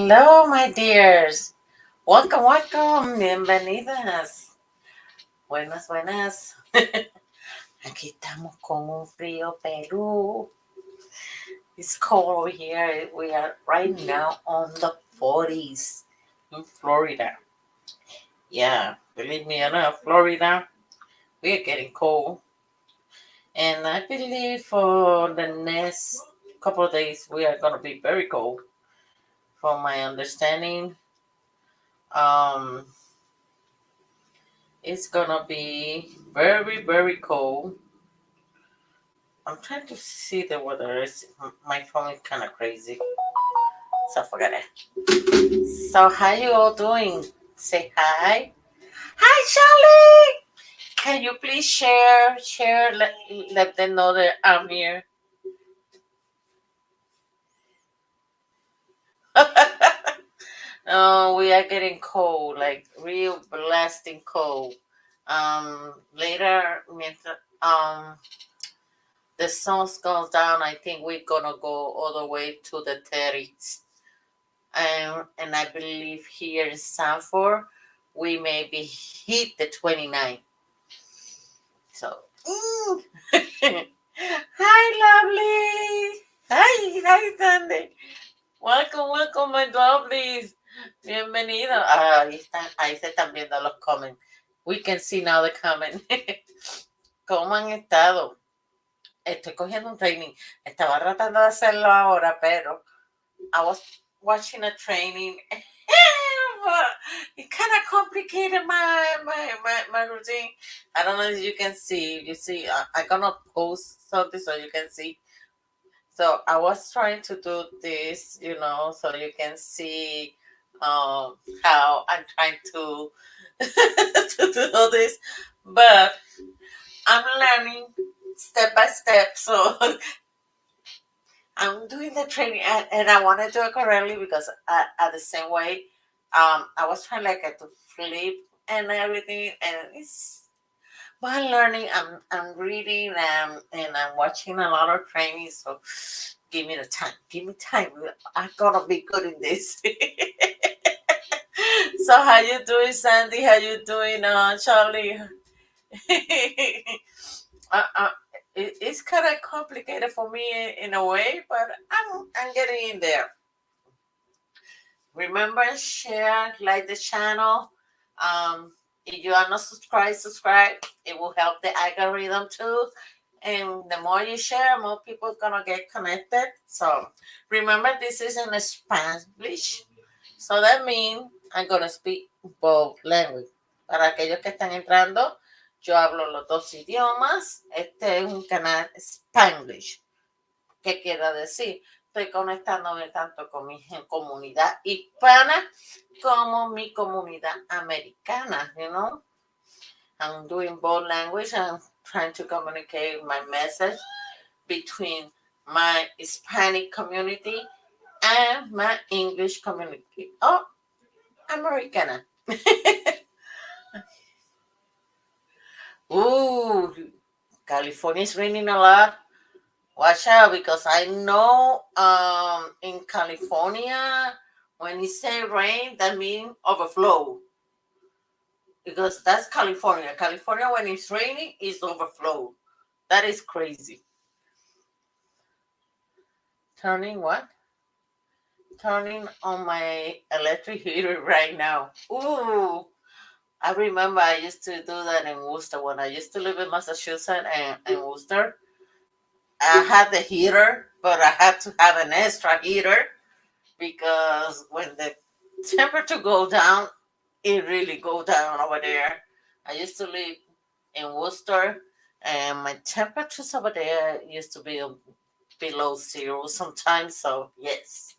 Hello, my dears. Welcome, welcome. Bienvenidas. Buenas, buenas. Aquí estamos con un frío Perú. It's cold over here. We are right now on the 40s in Florida. Yeah, believe me or not, Florida, we are getting cold. And I believe for the next couple of days, we are going to be very cold. From my understanding, it's gonna be very, very cold. I'm trying to see the weather. My phone is kind of crazy, so forget it. So how you all doing? Say hi. Hi, Charlie. Can you please share? Let them know that I'm here. Oh, we are getting cold, like real blasting cold. Later, the sun goes down, I think we're gonna go all the way to the 30s. And I believe here in Sanford, we maybe hit the 29. So, hi, lovely. Hi, Sandy. Welcome, my lovelies. Bienvenido. Ahí se están viendo los comments. We can see now the comment. ¿Cómo han estado? Estoy cogiendo un training. Estaba tratando de hacerlo ahora, pero I was watching a training. It kind of complicated my routine. I don't know if you can see. You see, I'm gonna post something so you can see. So I was trying to do this, so you can see how I'm trying to to do this, but I'm learning step by step. So I'm doing the training, and I want to do it correctly because at the same way, I was trying to flip and everything, and it's while learning, I'm reading and I'm watching a lot of training. So give me the time. Give me time. I'm gonna be good in this. So how you doing, Sandy? How you doing, Charlie? uh, it's kind of complicated for me in a way, but I'm getting in there. Remember, share, like the channel. If you are not subscribe. It will help the algorithm too. And the more you share, more people are gonna get connected. So remember, this is in Spanish. So that means I'm gonna speak both languages. Para aquellos que están entrando, yo hablo los dos idiomas. Este es un canal Spanglish. ¿Qué quiere decir? Estoy conectándome tanto con mi comunidad hispana como mi comunidad americana, I'm doing both language. I'm trying to communicate my message between my Hispanic community and my English community. Oh, Americana. Ooh, California is raining a lot. Watch out, because I know in California, when you say rain, that means overflow. Because that's California. California, when it's raining, is overflow. That is crazy. Turning what? Turning on my electric heater right now. Ooh, I remember I used to do that in Worcester when I used to live in Massachusetts and Worcester. I had the heater, but I had to have an extra heater because when the temperature go down, it really go down over there. I used to live in Worcester, and my temperatures over there used to be below zero sometimes. So yes.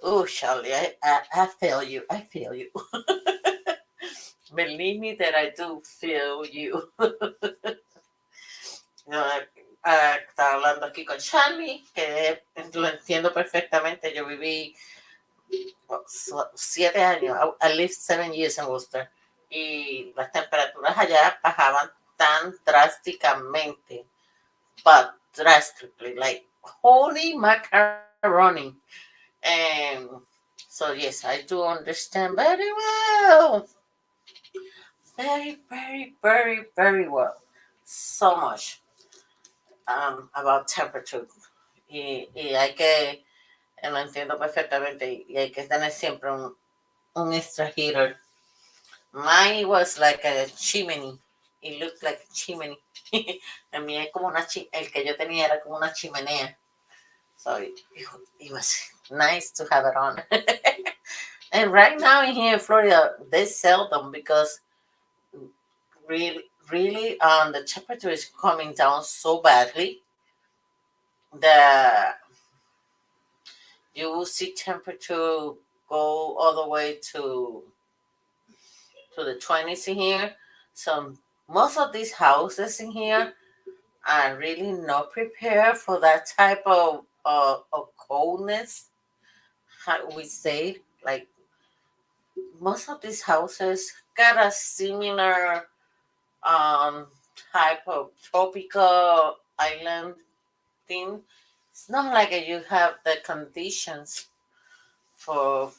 Oh, Charlie, I feel you. I feel you. Believe me that I do feel you. Estaba hablando aquí con Charlie, que lo entiendo perfectamente. Yo viví 7 años. I lived 7 years in Worcester. Y las temperaturas allá bajaban tan drásticamente. But drastically, like holy macaroni. And So yes, I do understand very well. Very, very, very, very well. So much about temperature. Y hay que, lo entiendo perfectamente, y hay que tener siempre un extra heater. Mine was like a chimney. It looked like a chimney. El mío es como el que yo tenía era como una chimenea. So it was nice to have it on. And right now in here in Florida, they sell them because really, the temperature is coming down so badly that you will see temperature go all the way to the 20s in here. So most of these houses in here are really not prepared for that type of coldness. How we say, like most of these houses got a similar um type of tropical island thing. It's not like you have the conditions for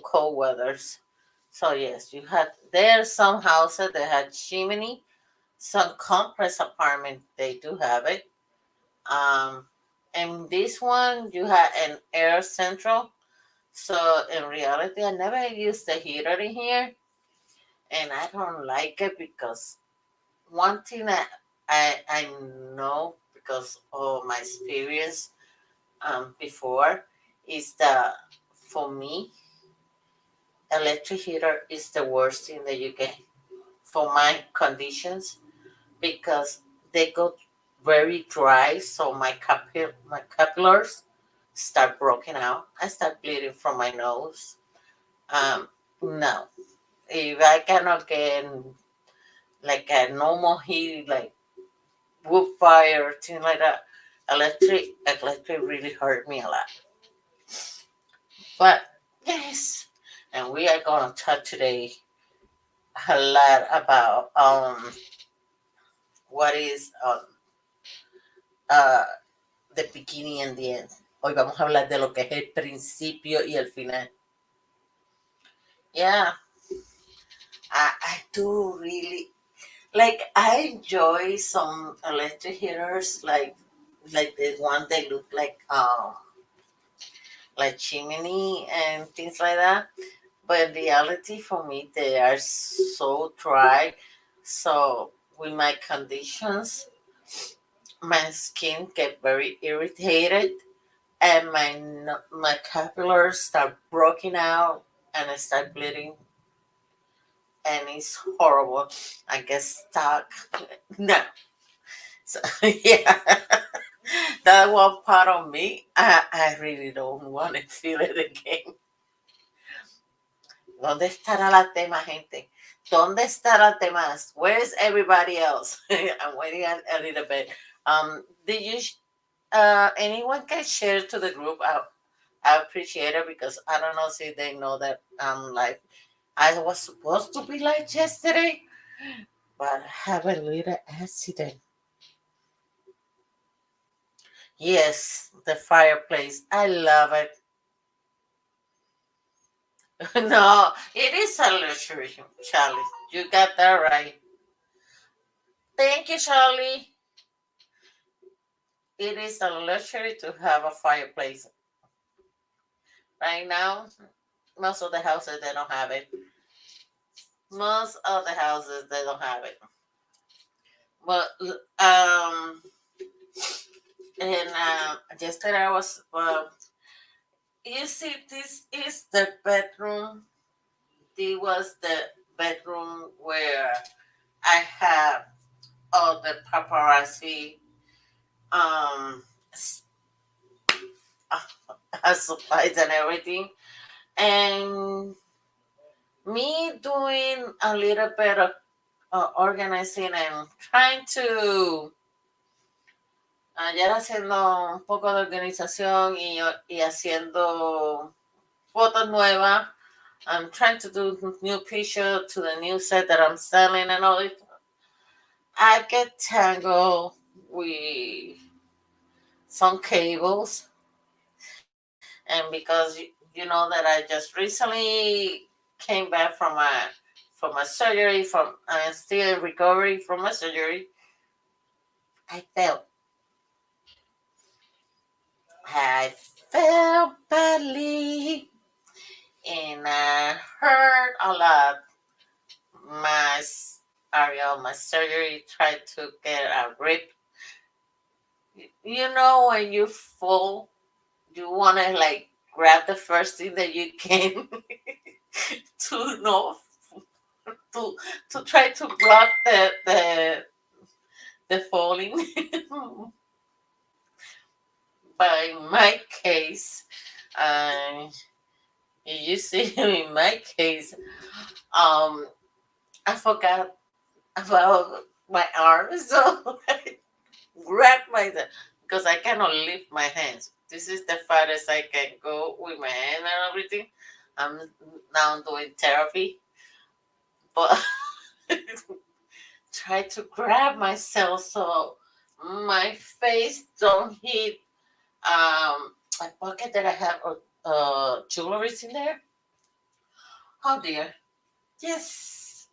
cold weathers. So yes, you had there are some houses that had chimney, some complex apartment they do have it. Um, and this one you had an air central. So in reality, I never used the heater in here, and I don't like it because one thing I know because of my experience before is that for me, electric heater is the worst thing that you get for my conditions because they go very dry, so my capillaries start broken out. I start bleeding from my nose. No, if I cannot get like a normal heat, like wood fire, thing like that, electric really hurt me a lot. But yes, and we are gonna talk today a lot about what is uh the beginning and the end. Hoy vamos a hablar de lo que es el principio y el final. Yeah, I do really like. I enjoy some electric heaters, like the one that look like chimney and things like that. But in reality, for me, they are so dry. So with my conditions, my skin get very irritated, and my capillaries start breaking out, and I start bleeding, and it's horrible. I get stuck. No, so yeah, that one part of me, I really don't want to feel it again. ¿Dónde estará la tema, gente? ¿Dónde estará temas? Where's everybody else? I'm waiting a little bit. Did you, anyone can share to the group? I appreciate it because I don't know if they know that I'm live. I was supposed to be live yesterday, but I have a little accident. Yes, the fireplace. I love it. No, it is a luxury, Charlie. You got that right. Thank you, Charlie. It is a luxury to have a fireplace. Right now, most of the houses they don't have it. Most of the houses they don't have it. But and yesterday I was you see, this is the bedroom. This was the bedroom where I have all the paparazzi um supplies and everything, and me doing a little bit of organizing and trying to ya haciendo un poco de organización y haciendo fotos nuevas. I'm trying to do new picture to the new set that I'm selling and all it. I get tangled with some cables, and because you know that I just recently came back from a surgery. I'm still recovering from a surgery. I felt badly, and I hurt a lot. My area of my surgery tried to get a grip. You know, when you fall, you want to like grab the first thing that you can to know to try to block the falling. But in my case, uh, you see, in my case, I forgot about my arm, so I grabbed myself because I cannot lift my hands. This is the farthest I can go with my hand and everything. I'm now doing therapy, but try to grab myself so my face don't hit a pocket that I have jewelry in there. Oh dear. Yes.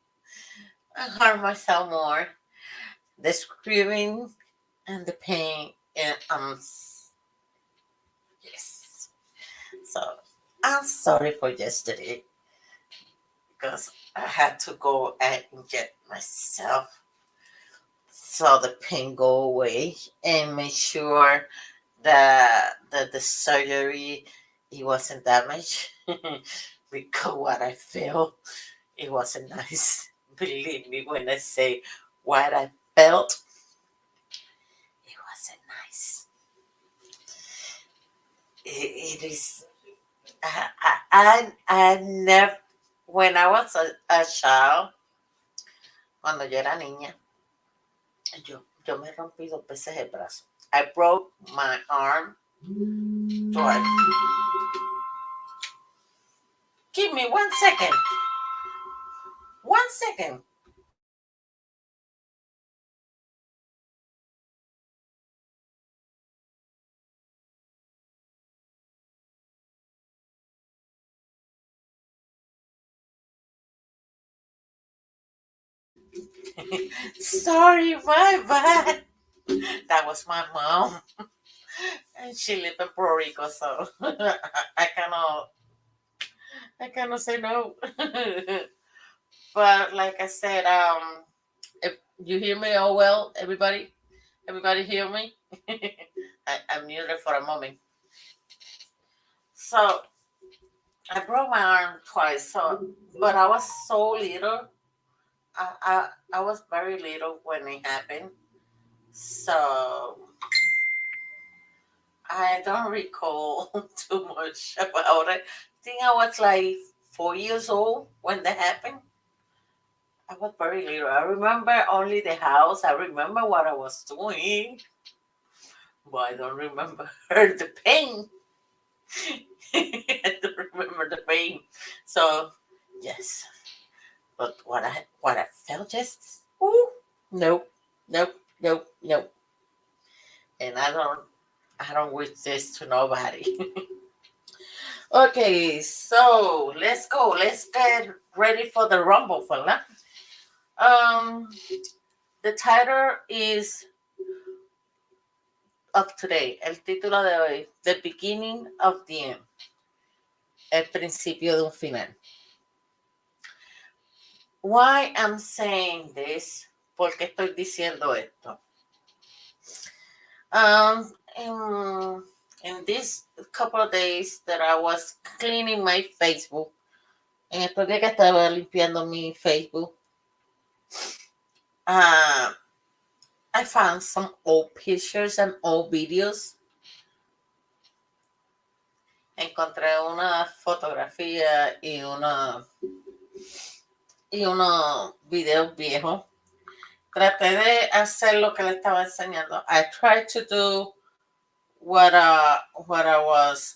I hurt myself more. The screaming and the pain and yes. So I'm sorry for yesterday because I had to go and inject myself so the pain go away and make sure that the surgery it wasn't damaged because what I felt it wasn't nice. Believe me when I say what I felt it wasn't nice. It is I never when I was a child cuando yo era niña yo me rompí 2 veces el brazo. I broke my arm twice. Give me 1 second. 1 second. Sorry, my bad. That was my mom. And she lived in Puerto Rico, so I cannot say no. But like I said, if you hear me all well, everybody hear me? I muted for a moment. So I broke my arm twice. So, but I was so little. I was very little when it happened. So I don't recall too much about it. I think I was like 4 years old when that happened. I was very little. I remember only the house. I remember what I was doing, but I don't remember the pain. I don't remember the pain. So yes, but what I felt just nope, nope, nope, nope. And I don't wish this to nobody. Okay, so let's go. Let's get ready for the rumble, fella. Um, the title is of today. El título de hoy, The Beginning of the End. El principio de un final. Why I'm saying this? ¿Por qué estoy diciendo esto? In these couple of days that I was cleaning my Facebook, en estos días que estaba limpiando mi Facebook, I found some old pictures and old videos. Encontré una fotografía y unos videos viejos. Traté de hacer lo que le estaba enseñando. I tried to do what I was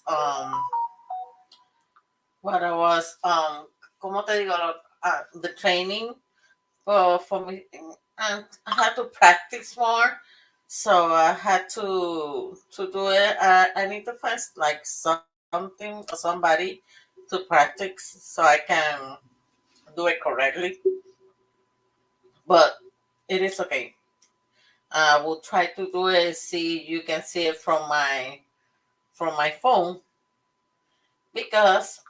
¿cómo te digo? The training for me, and I had to practice more, so I had to do it. I need to find like some something or somebody to practice so I can do it correctly. But it is okay. I will try to do it. See, you can see it from my phone because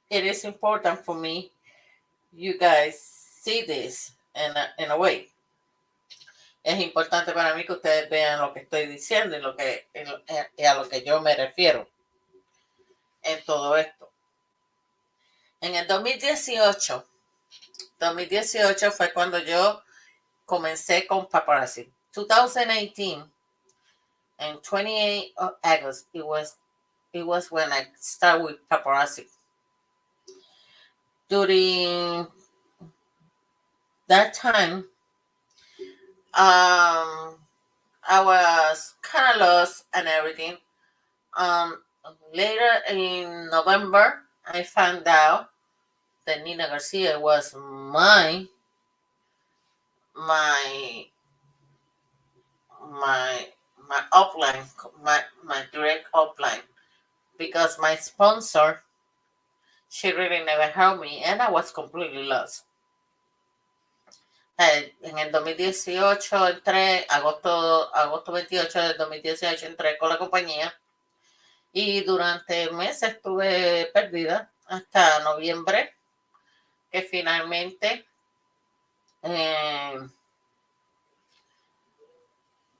it is important for me. You guys see this in a way. Es importante para mí que ustedes vean lo que estoy diciendo y y a lo que yo me refiero en todo esto. En el 2018 fue cuando yo comencé con paparazzi. 2018 and 28 of August, it was when I started with paparazzi. During that time, I was kind of lost and everything. Later in November, I found out that Nina Garcia was my my upline, my direct upline, because my sponsor, she really never helped me, and I was completely lost. En el 2018 entré, agosto 28 del 2018 entré con la compañía y durante meses estuve perdida hasta noviembre, que finalmente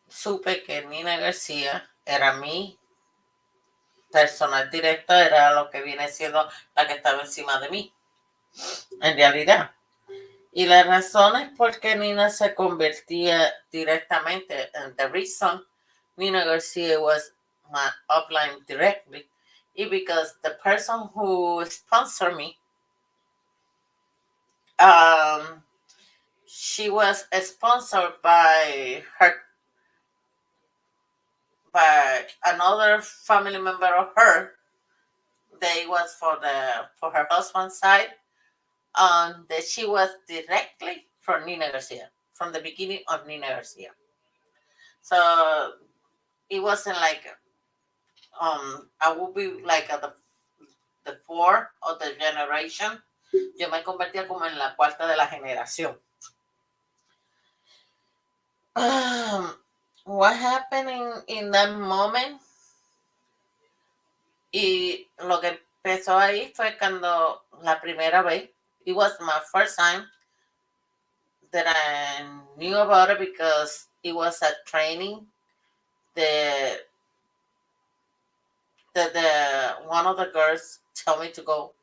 supe que Nina García era mi personal directa, era lo que viene siendo la que estaba encima de mí, en realidad. Y la razón es porque Nina se convertía directamente, and the reason Nina Garcia was my upline directly, is because the person who sponsored me, she was sponsored by another family member of her. They was for her husband's side, that she was directly from Nina Garcia, from the beginning of Nina Garcia. So it wasn't like I would be like the fourth of the generation. Yo me convertía como en la cuarta de la generación. What happened in that moment? Y lo que empezó ahí fue cuando la primera vez, it was my first time that I knew about it because it was a training that one of the girls told me to go.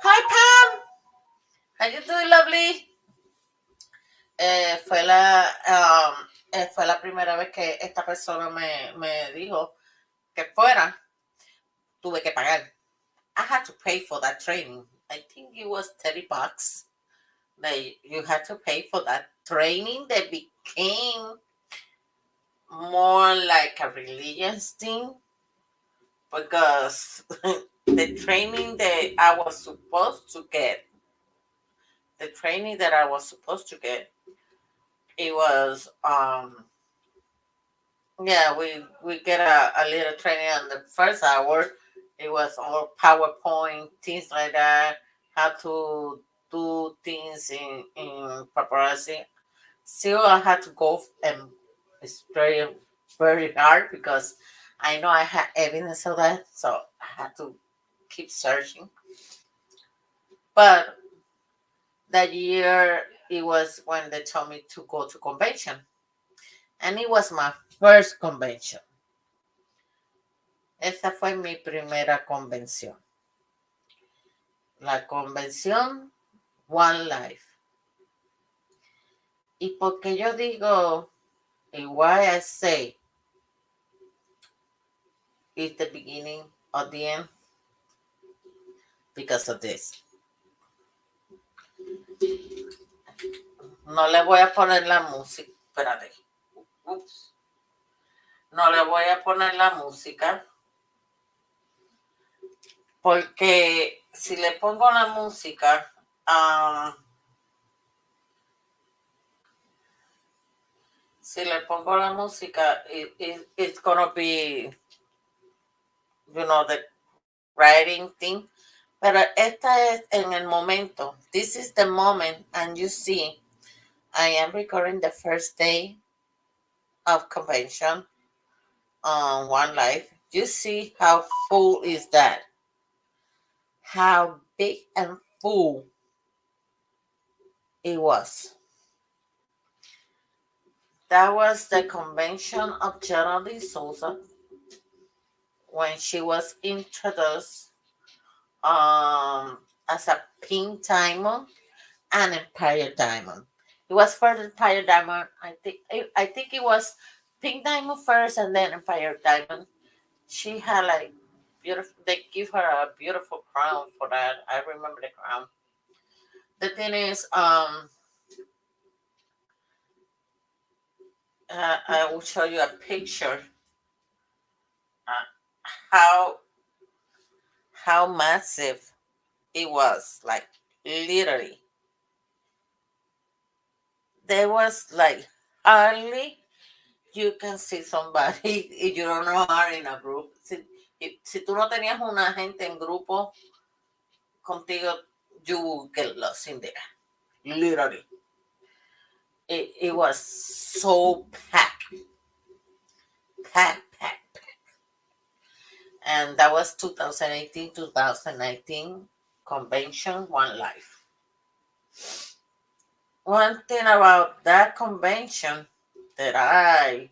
Hi Pam, how you doing, lovely? Fue la primera vez que esta persona me dijo que fuera. Tuve que pagar. I had to pay for that training. I think it was $30 that you had to pay for that training that became more like a religious thing, because the training that I was supposed to get, it was we get a little training on the first hour. It was all PowerPoint, things like that, how to do things in paparazzi. Still, I had to go, and it's very, very hard because I know I had evidence of that, so I had to keep searching. But that year, it was when they told me to go to convention. And it was my first convention. Esa fue mi primera convención. La convención One Life. Y porque yo digo, and why I say it's the beginning of the end, because of this. No le voy a poner la música. Espérate. Ups. No le voy a poner la música. Porque si le pongo la música, it's gonna be, writing thing. Pero esta es en el momento. This is the moment, and you see, I am recording the first day of convention on One Life. You see how full is that? How big and full it was. That was the convention of General de Souza when she was introduced as a pink diamond and Empire Diamond. It was for the Empire Diamond. I think it was Pink Diamond first and then Empire Diamond. She had like beautiful. They give her a beautiful crown for that. I remember the crown. The thing is, I will show you a picture. Uh, how massive it was. Like literally, there was like hardly you can see somebody y you don't know her in a group. Si tú no tenías una gente en grupo contigo, you will get lost in there. Literally. It was so packed. Packed. And that was 2018, 2019 convention, One Life. One thing about that convention that I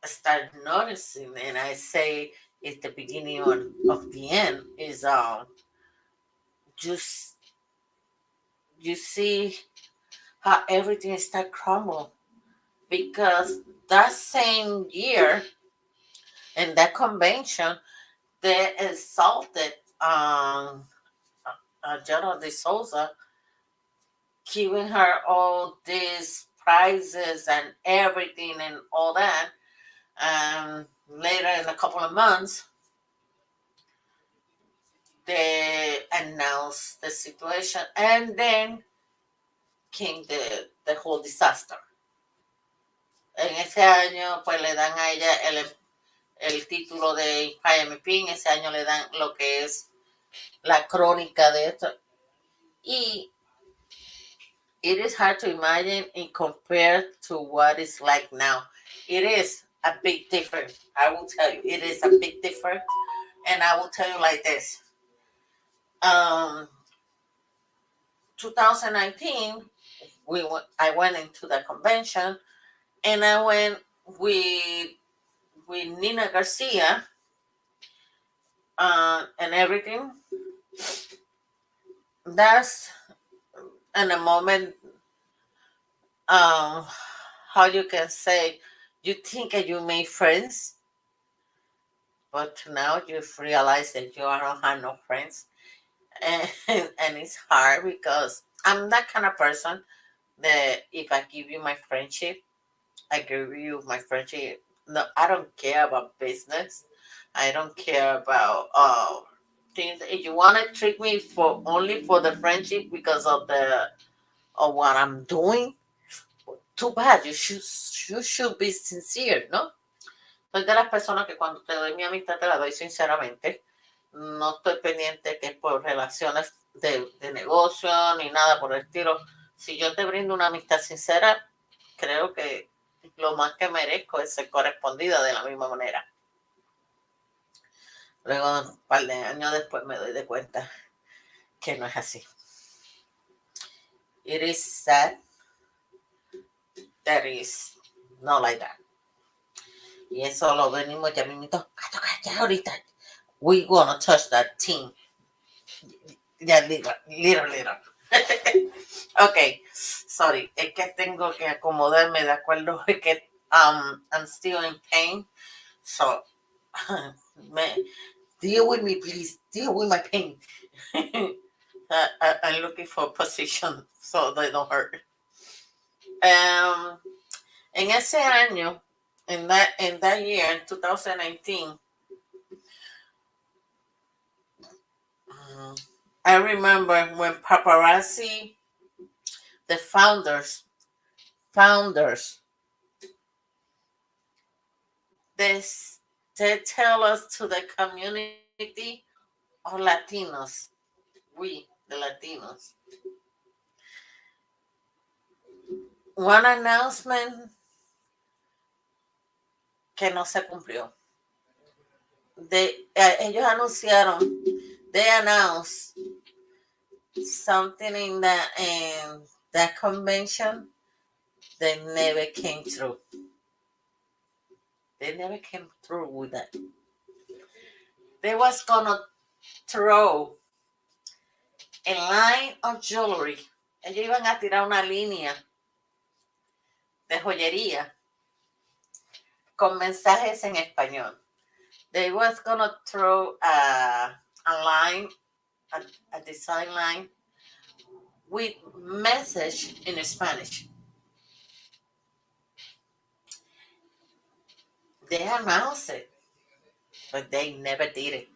start noticing, and I say it's the beginning of the end, is just you see how everything start crumble because that same year in that convention they assaulted General de Souza, giving her all these prizes and everything and all that. And later in a couple of months, they announced the situation, and then came the whole disaster. En ese año, pues le dan a ella el título de IMP, en ese año le dan lo que es la crónica de esto. Y it is hard to imagine in compared to what it's like now. It is a big difference. I will tell you, it is a big difference. And I will tell you like this. 2019, I went into the convention, and I went with Nina Garcia and everything. That's in a moment, how you can say, you think that you made friends, but now you've realized that you don't have no friends. And, and it's hard because I'm that kind of person that if I give you my friendship, I give you my friendship. No, I don't care about business. I don't care about things. If you want to treat me for only for the friendship because of what I'm doing, too bad. You should be sincere, ¿no? Soy de las personas que cuando te doy mi amistad te la doy sinceramente. No estoy pendiente que es por relaciones de negocio ni nada por el estilo. Si yo te brindo una amistad sincera, creo que lo más que merezco es ser correspondida de la misma manera. Luego, un par de años después me doy de cuenta que no es así. It is sad that is not like that. Y eso lo venimos ya mismito a tocar ya ahorita. We gonna touch that team. Ya, little. Ok, sorry, es que tengo que acomodarme de acuerdo a que I'm still in pain. So, deal with me, please. Deal with my pain. I'm looking for a position so they don't hurt. En ese año, in that year, in 2019, I remember when paparazzi, the founders, they tell us to the community of Latinos, we, the Latinos. One announcement que no se cumplió. Ellos anunciaron, they announced something in that convention that never came through. They never came through with that. They was gonna throw a line of jewelry. Ellos iban a tirar una línea de joyería con mensajes en español. They was gonna throw a line, a design line with message in Spanish. They announced it, but they never did it.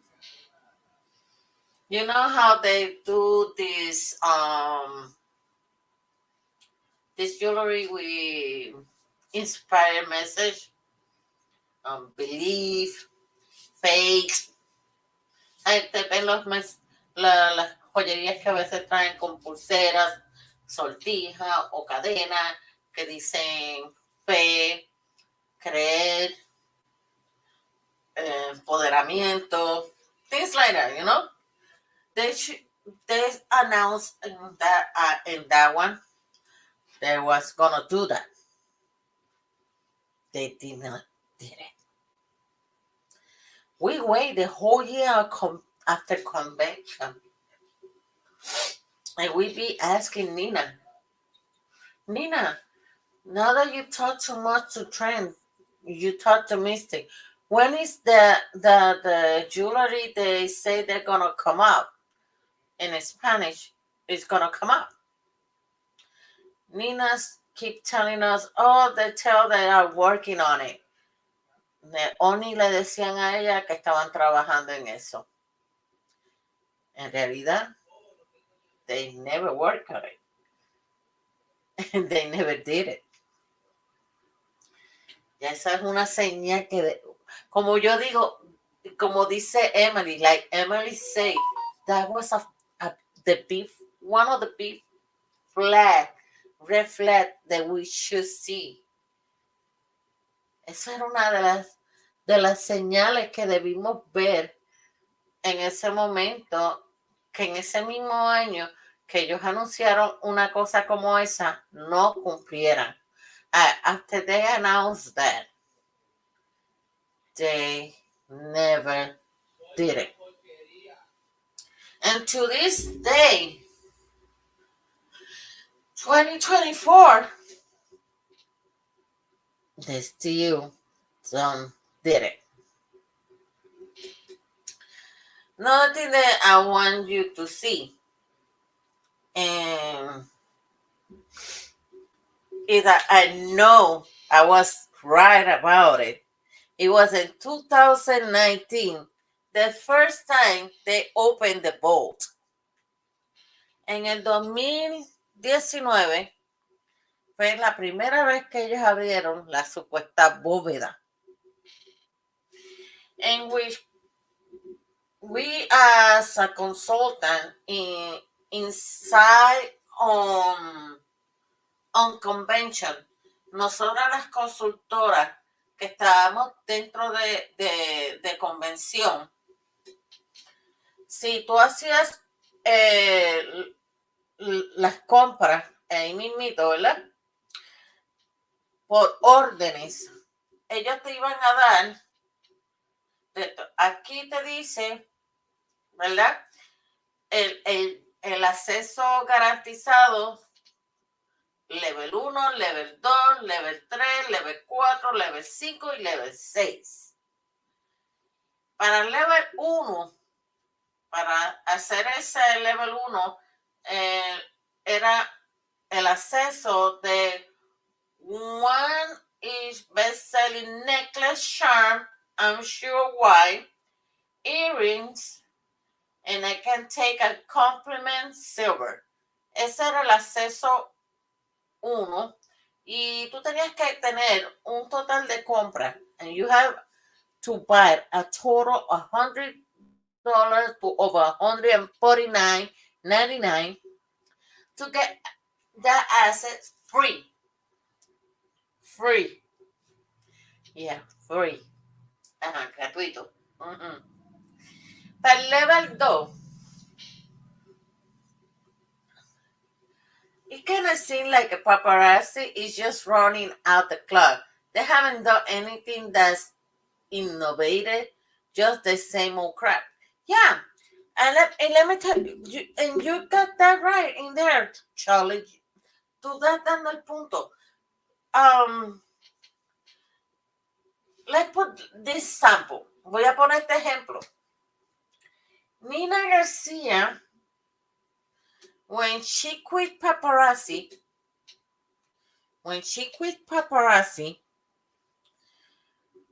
You know how they do this jewelry with inspired message, belief, faith. Te ven las joyerías que a veces traen con pulseras, sortija o cadena que dicen fe, creer, empoderamiento, things like that, you know. They announced in that one they was gonna do that. They did not did it. We wait the whole year after convention, and we be asking Nina, now that you talk too much to Trent, you talk to Mystic. When is the jewelry they say they're gonna come out in Spanish is gonna come out? Nina's keep telling us, oh, they are working on it. Only le decían a ella que estaban trabajando en eso. En realidad, they never worked on it. And they never did it. Ya esa es una señal que, como yo digo, como dice Emily, like Emily said, that was one of the big red flag that we should see. Esa era una de las señales que debimos ver en ese momento, que en ese mismo año que ellos anunciaron una cosa como esa, no cumplieran. After they announced that, they never did it. And to this day, 2024, they still don't did it. Another thing that I want you to see is that I know I was right about it. It was in 2019, the first time they opened the vault. En el 2019 fue la primera vez que ellos abrieron la supuesta bóveda. In which we as a consultant inside on convention, nosotras las consultoras que estábamos dentro de convención, si tú hacías las compras ahí mismito, ¿verdad? Por órdenes, ellos te iban a dar, aquí te dice, ¿verdad? El acceso garantizado, level 1, level 2, level 3, level 4, level 5 y level 6. Para el level 1, para hacer ese level 1, era el acceso de one is best-selling necklace charm, I'm sure why, earrings, and I can take a compliment silver. Ese era el acceso 1. Y tú tenías que tener un total de compra. And you have to buy a total of $100 to over $149.99 to get that asset free. Free. Yeah, free. Gratuito. Para el level 2, it kind of seems like a paparazzi is just running out the clock. They haven't done anything that's innovated, just the same old crap. Yeah, and let me tell you, and you got that right in there, Charlie. Tú das dando el punto. Let's put this sample. Voy a poner este ejemplo. Nina Garcia, when she quit paparazzi,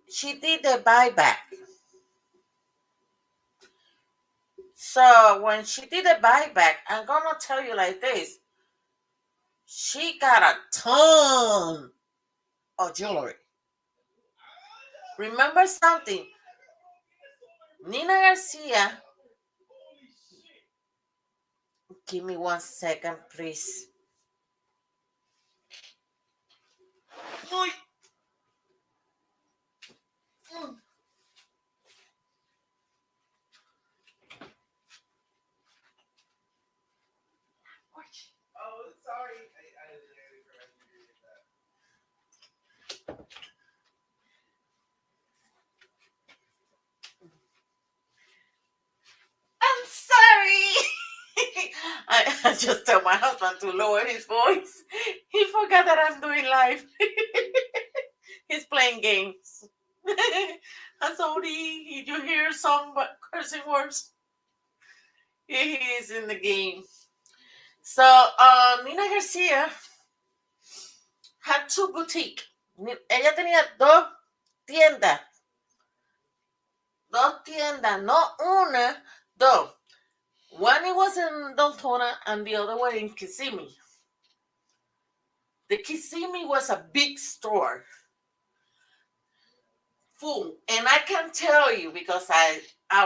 she did a buyback. So when she did a buyback, I'm gonna tell you like this. She got a ton of jewelry. Remember something. Nina Garcia, give me 1 second, please. Oh, sorry. I'm sorry. I just tell my husband to lower his voice. He forgot that I'm doing live. He's playing games. I'm sorry. Did you hear some cursing words? He is in the game. So, Nina Garcia had 2 boutiques. Ella tenía 2 tiendas. 2 tiendas, no una, 2. One it was in Deltona and the other one in Kissimmee. The Kissimmee was a big store. Full. And I can tell you because I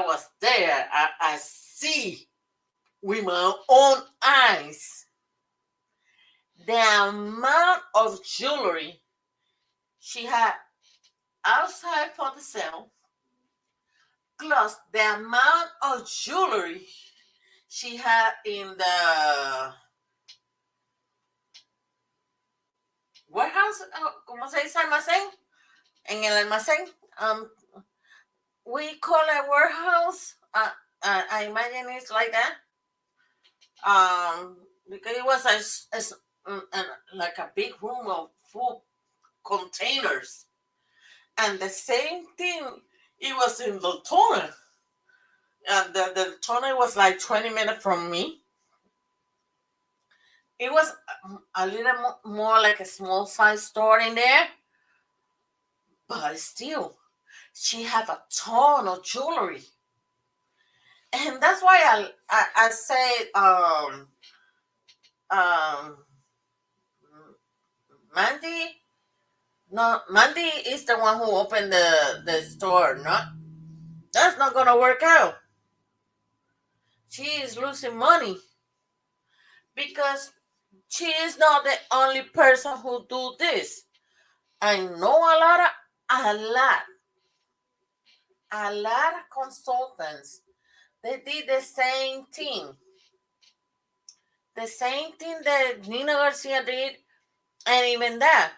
was there, I see with my own eyes the amount of jewelry she had outside for the sale, plus the amount of jewelry she had in the warehouse. ¿Cómo se dice almacén? En el almacén. We call it warehouse. I imagine it's like that. Because it was like a big room of full containers. And the same thing, it was in Deltona. And the Deltona was like 20 minutes from me. It was a little more like a small size store in there. But still, she had a ton of jewelry. And that's why I say Mandy is the one who opened the store. That's not gonna work out. She is losing money because she is not the only person who do this. I know a lot of consultants. They did the same thing. The same thing that Nina Garcia did, and even that.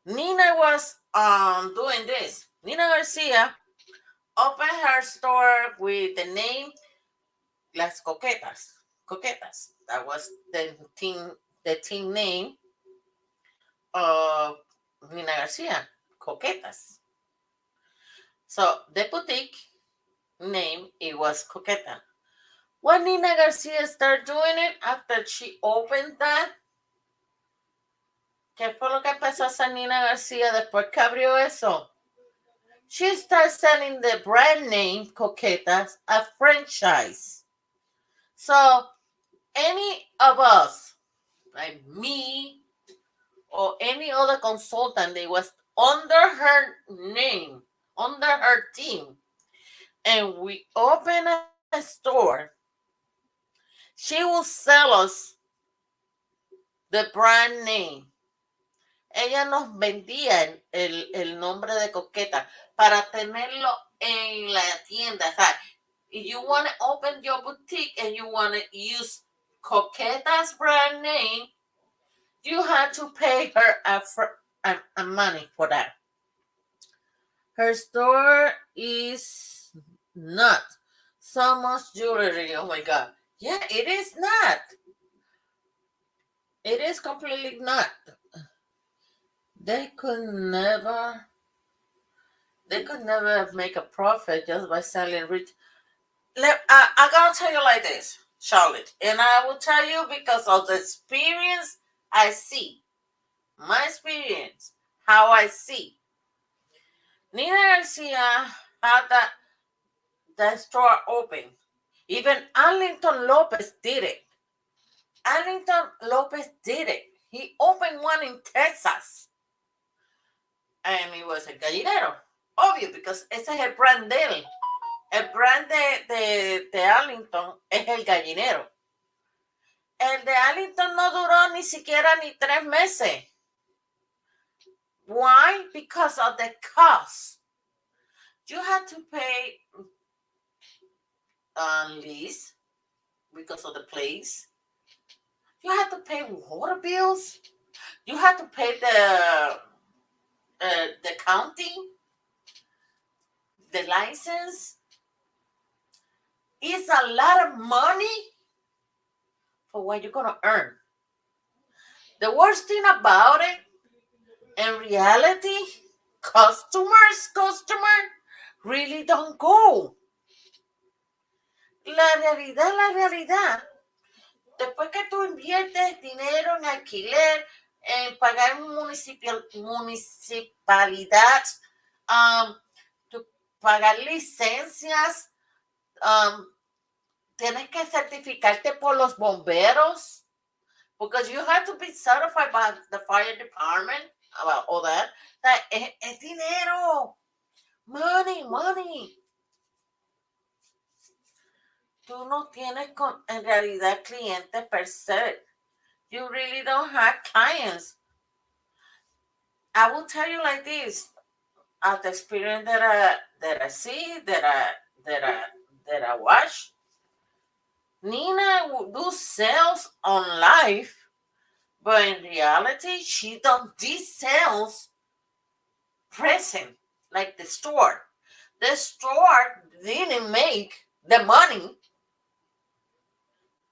Nina was doing this. Nina Garcia opened her store with the name Las Coquetas. Coquetas. That was the team name of Nina Garcia. Coquetas. So the boutique name, it was Coqueta. When Nina Garcia started doing it after she opened that, ¿qué fue lo que empezó a hacer Nina Garcia después que abrió eso? She started selling the brand name Coquetas a franchise. So any of us, like me or any other consultant that was under her name, under her team, and we open a a store, she will sell us the brand name. Ella nos vendía el nombre de Coqueta para tenerlo en la tienda. O sea, if you want to open your boutique and you want to use Coqueta's brand name, you had to pay her a money for that. Her store is not so much jewelry. Oh my God. Yeah, it is not. It is completely not. They could never make a profit just by selling rich. I gotta tell you like this, Charlotte, and I will tell you because of the experience I see, my experience, how I see. Nina Garcia had that store open. Even Arlington Lopez did it. Arlington Lopez did it. He opened one in Texas. And it was el gallinero. Obvio, because ese es el brand de él. El brand de Arlington es el gallinero. El de Arlington no duró ni siquiera ni 3 meses. Why? Because of the cost. You had to pay lease because of the place. You had to pay water bills. You had to pay the county, the license. It's a lot of money for what you're gonna earn. The worst thing about it, in reality, customers really don't go. La realidad, después que tú inviertes dinero en alquiler, en pagar municipalidad, pagar licencias, tienes que certificarte por los bomberos, because you have to be certified by the fire department about all that. Es dinero, money. Tú no tienes en realidad clientes per se. You really don't have clients. I will tell you like this, at the experience that I see, that I watch. Nina will do sales on live, but in reality, she does these sales present, like the store. The store didn't make the money.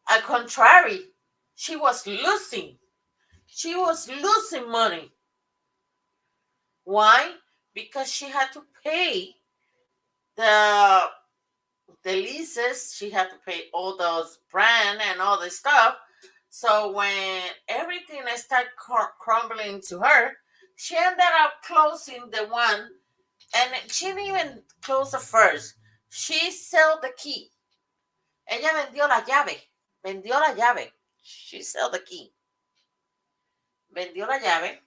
Al contrary, she was losing. She was losing money. Why? Because she had to pay the leases. She had to pay all those brand and all this stuff. So when everything started crumbling to her, she ended up closing the one, and she didn't even close the first. She sold the key. Ella vendió la llave. She sold the key. Vendió la llave.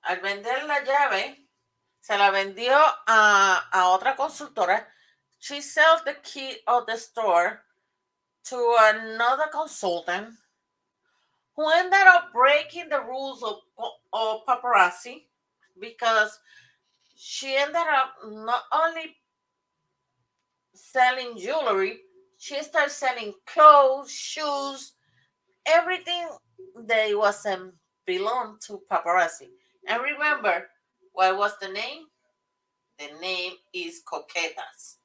Al vender la llave, se la vendió a otra consultora. She sold the key of the store to another consultant who ended up breaking the rules of paparazzi, because she ended up not only selling jewelry, she started selling clothes, shoes, everything that wasn't belong to paparazzi. And remember, what was the name? The name is Coquetas,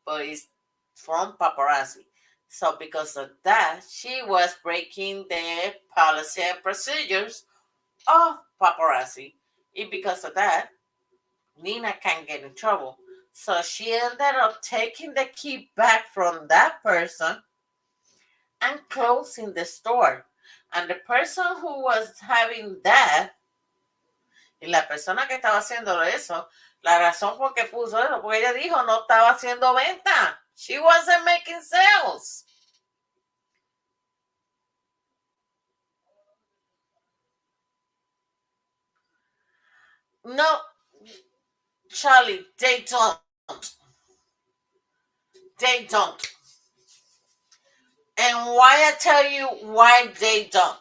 but it's from paparazzi. So because of that, she was breaking the policy and procedures of paparazzi. And because of that, Nina can't get in trouble. So she ended up taking the key back from that person and closing the store. And the person who was having that, y la persona que estaba haciendo eso, la razón por qué puso eso, porque ella dijo no estaba haciendo venta. She wasn't making sales. No, Charlie, they don't. They don't. And why I tell you why they don't.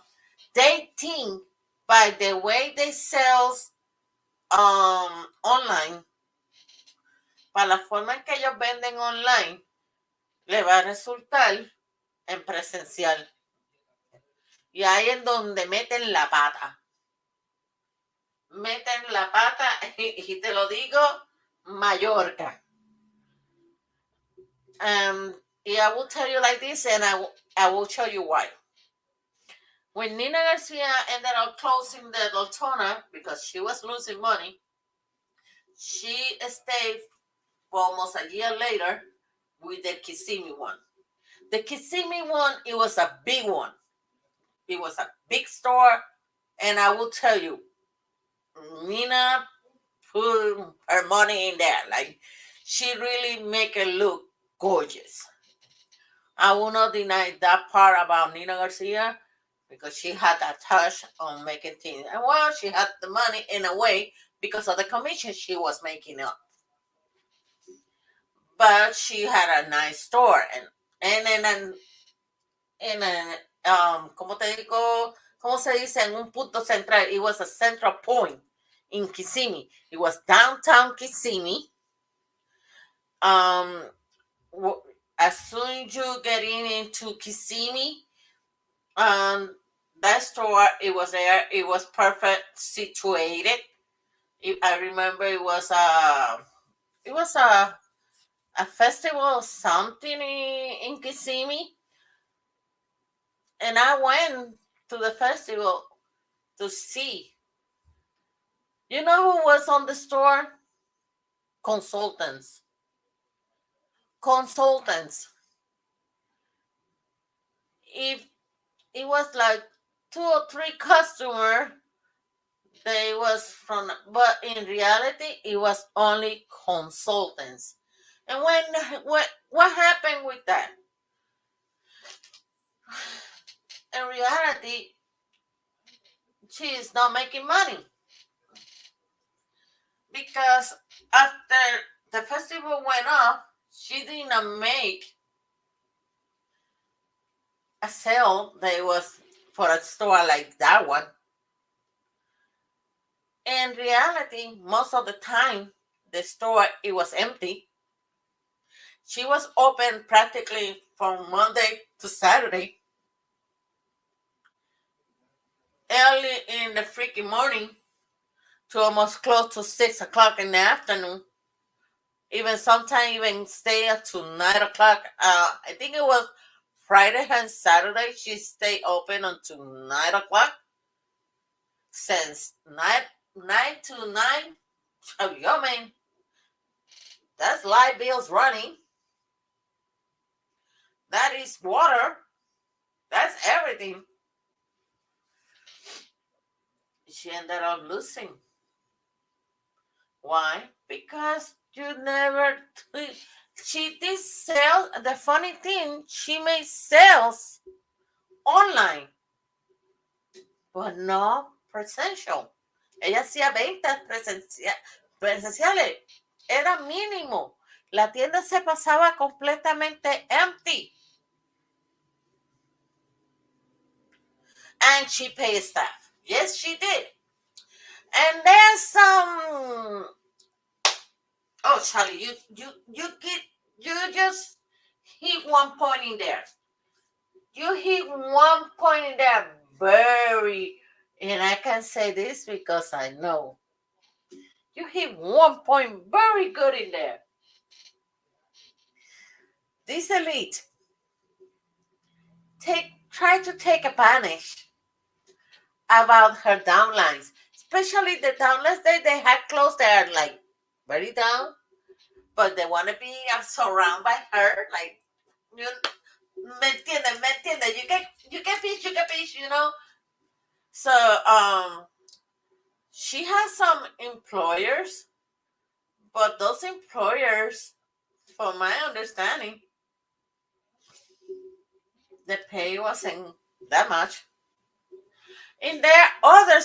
They think by the way they sell online, para la forma en que ellos venden online, le va a resultar en presencial. Y ahí es donde meten la pata. Meten la pata y te lo digo, Mallorca. I will tell you like this, and I will show you why. When Nina Garcia ended up closing the Doltona because she was losing money, she stayed for almost a year later with the Kissimmee one. The Kissimmee one, it was a big one. It was a big store, and I will tell you, Nina put her money in there. Like, she really make it look gorgeous. I will not deny that part about Nina Garcia because she had that touch on making things. And well, she had the money in a way because of the commission she was making up. But she had a nice store ¿cómo te digo? ¿Cómo se dice? En un punto central. It was a central point in Kissimmee. It was downtown Kissimmee. As soon as you get into Kissimmee, that store, it was there. It was perfect situated. I remember it was a festival or something in Kissimmee, and I went to the festival to see. You know who was on the store? Consultants. If it was like 2 or 3 customers, they was from, but in reality it was only consultants. And what happened with that? In reality, she is not making money because after the festival went off, she didn't make a sale that was for a store like that one. In reality, most of the time, the store, it was empty. She was open practically from Monday to Saturday. Early in the freaking morning to almost close to 6 o'clock in the afternoon. Even sometimes even stay up to 9 o'clock. I think it was Friday and Saturday. She stayed open until 9 o'clock. Since 9 to 9, oh, yo, man, that's light bills running. That is water. That's everything. She ended up losing. Why? Because you never. She did sell. The funny thing, she made sales online, but no presential. Ella hacía ventas presenciales. Era mínimo. La tienda se pasaba completamente empty. And she paid staff. Yes, she did. And there's some. Oh, Charlie, you just hit one point in there. You hit one point in there very, and I can say this because I know. You hit one point very good in there. This elite try to take advantage about her downlines, especially the downlines that they had closed. They are like very down, but they want to be surrounded by her. Like, you, me entiende. You get fish, you know. So she has some employers, but those employers, from my understanding, the pay wasn't that much. And there are other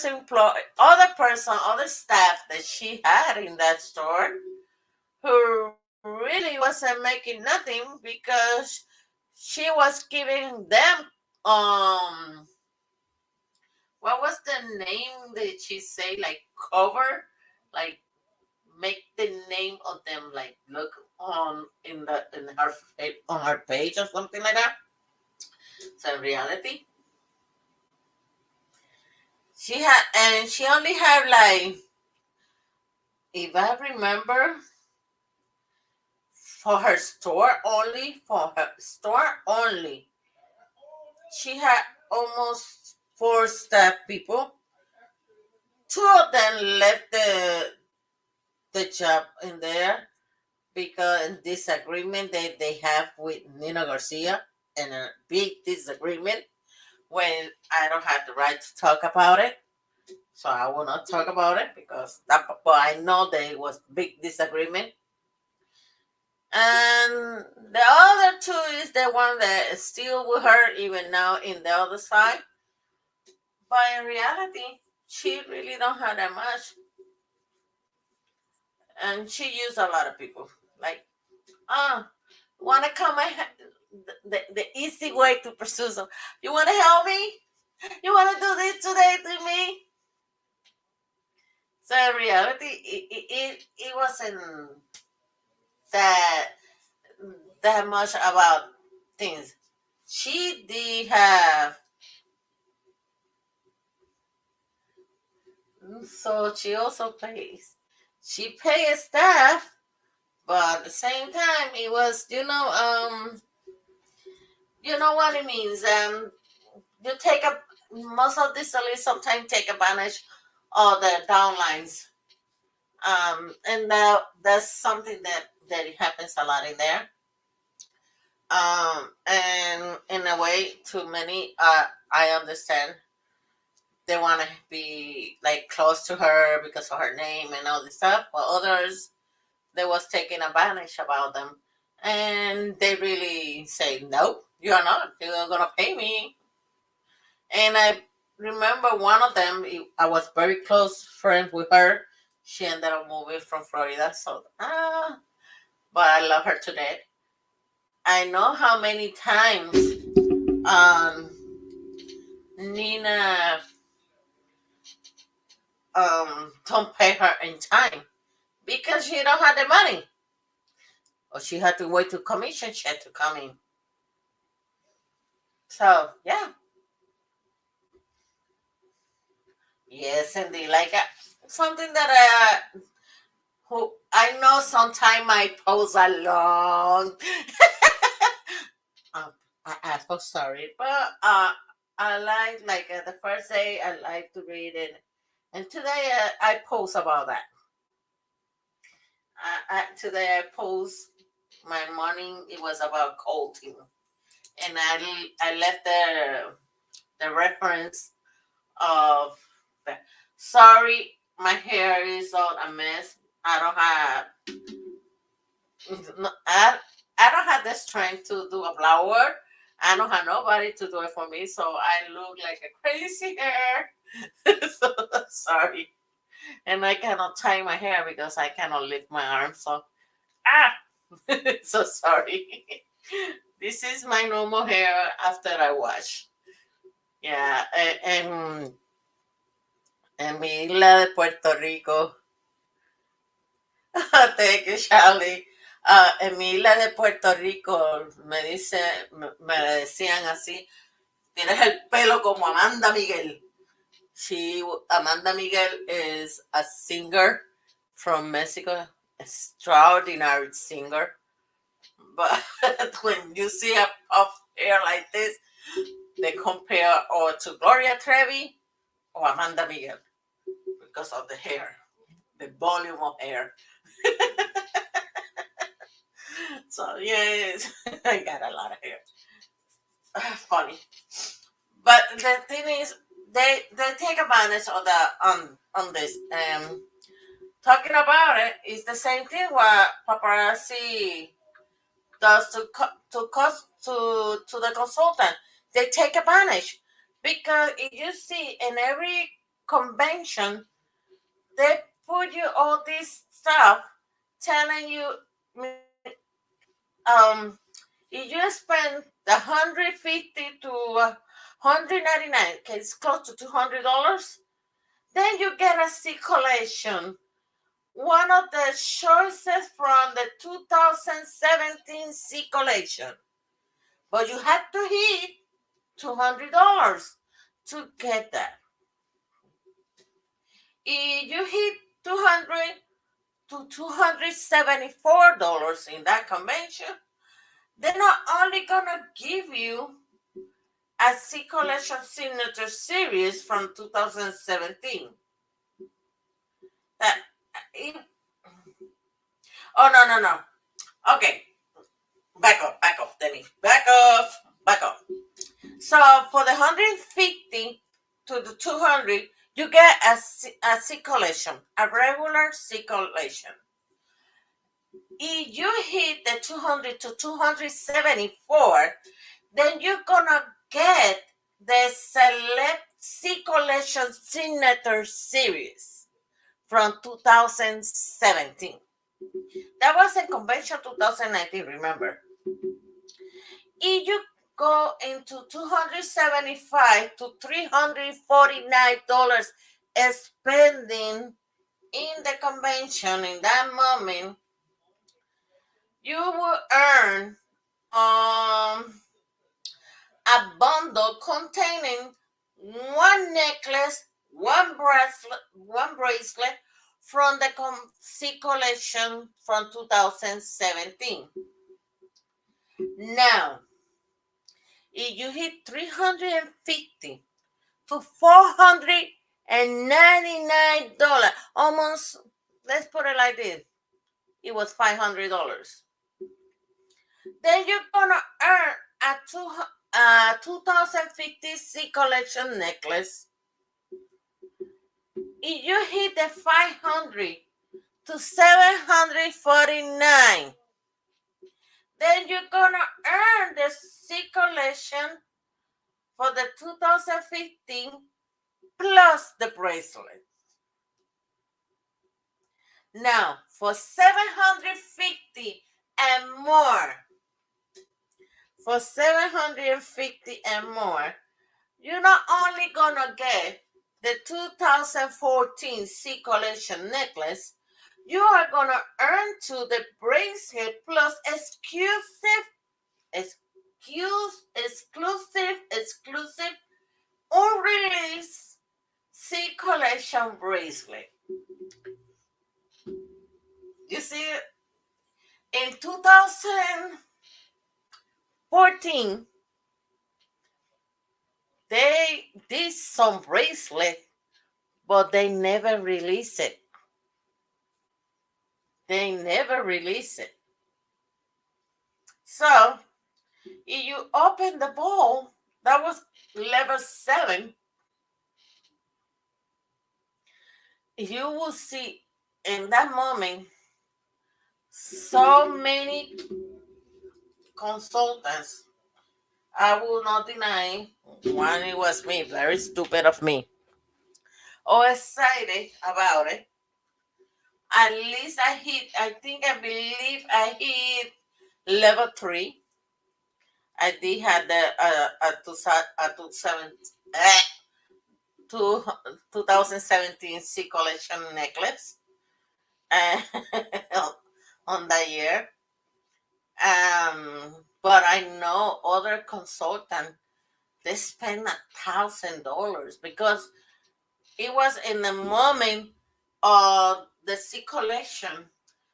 staff that she had in that store who really wasn't making nothing because she was giving them um what was the name that she say, like cover, like make the name of them, like look on in her on her page or something like that. So in reality, she only had like, if I remember, for her store only, she had almost four staff people. Two of them left the job in there because disagreement that they have with Nina Garcia, and a big disagreement when I don't have the right to talk about it. So I will not talk about it because that, but I know there was big disagreement. And the other two is the one that is still with her even now in the other side. But in reality, she really don't have that much, and she used a lot of people. Like, ah, want to come the easy way to pursue some. You want to help me? You want to do this today to me? So in reality, it wasn't that that much about things. She did have, so she also pays. She pays staff, but at the same time, it was, you know what it means. You take a most of these salaries sometimes take advantage of the downlines. And that's something that it happens a lot in there. And in a way, to many, I understand they want to be like close to her because of her name and all this stuff, but others, they was taking advantage about them, and they really say, no, you're not, you're gonna pay me. And I remember one of them, I was very close friends with her. She ended up moving from Florida, so but I love her to death. I know how many times um, Nina don't pay her in time because she don't have the money, or she had to wait to commission check to come in. So yeah, yes, indeed. Like something that who I know sometime I post alone. um, I'm so sorry, but I like the first day I like to read it, and today I post about that. Today I post my morning. It was about coaching, and I left the reference of the, sorry, my hair is all a mess. I don't have no, I don't have the strength to do a blower. I don't have nobody to do it for me, so I look like a crazy hair. So sorry, and I cannot tie my hair because I cannot lift my arms. So ah, so sorry. This is my normal hair after I wash. Yeah, and mi isla de Puerto Rico. Thank you, Charlie. En mi isla de Puerto Rico me decían así, tienes el pelo como Amanda Miguel. Amanda Miguel is a singer from Mexico, extraordinary singer. But when you see a puff hair like this, they compare or to Gloria Trevi or Amanda Miguel because of the hair, the volume of hair. So yes, I got a lot of hair. Funny, but the thing is, they take advantage of the on this. Talking about it is the same thing what paparazzi does to the consultant. They take advantage because if you see in every convention, they put you all this stuff telling you if you spend the 150 to 199, okay, it's close to $200, then you get a C collection, one of the choices from the 2017 C collection. But you have to hit $200 to get that. If you hit 200 to $274 in that convention, they're not only gonna give you a C collection signature series from 2017. That oh no. Okay, back off, Denny. Back off. So for the 150 to the 200, you get a C collection, a regular C collection. If you hit the 200 to 274, then you're gonna get the Select C Collection Signature Series from 2017. That was in convention 2019, remember? If you go into $275 to $349 spending in the convention in that moment, you will earn a bundle containing one necklace, one bracelet from the C collection from 2017. Now, if you hit $350 to $499, almost, let's put it like this, it was $500. Then you're gonna earn a 2050 C collection necklace. If you hit the 500 to 749, then you're gonna earn the C collection for the 2015 plus the bracelet. Now, for 750 and more, you're not only gonna get the 2014 C collection necklace, you are gonna earn to the bracelet plus exclusive unreleased C collection bracelet. You see, in 2014, they did some bracelet, but they never released it. So, if you open the bowl, that was level 7, you will see in that moment so many consultants. I will not deny one, it was me, very stupid of me. Oh, excited about it. At least I believe I hit level 3. I did have the 2017 C collection necklace on that year. But I know other consultants, they spend $1,000 because it was in the moment of the C collection.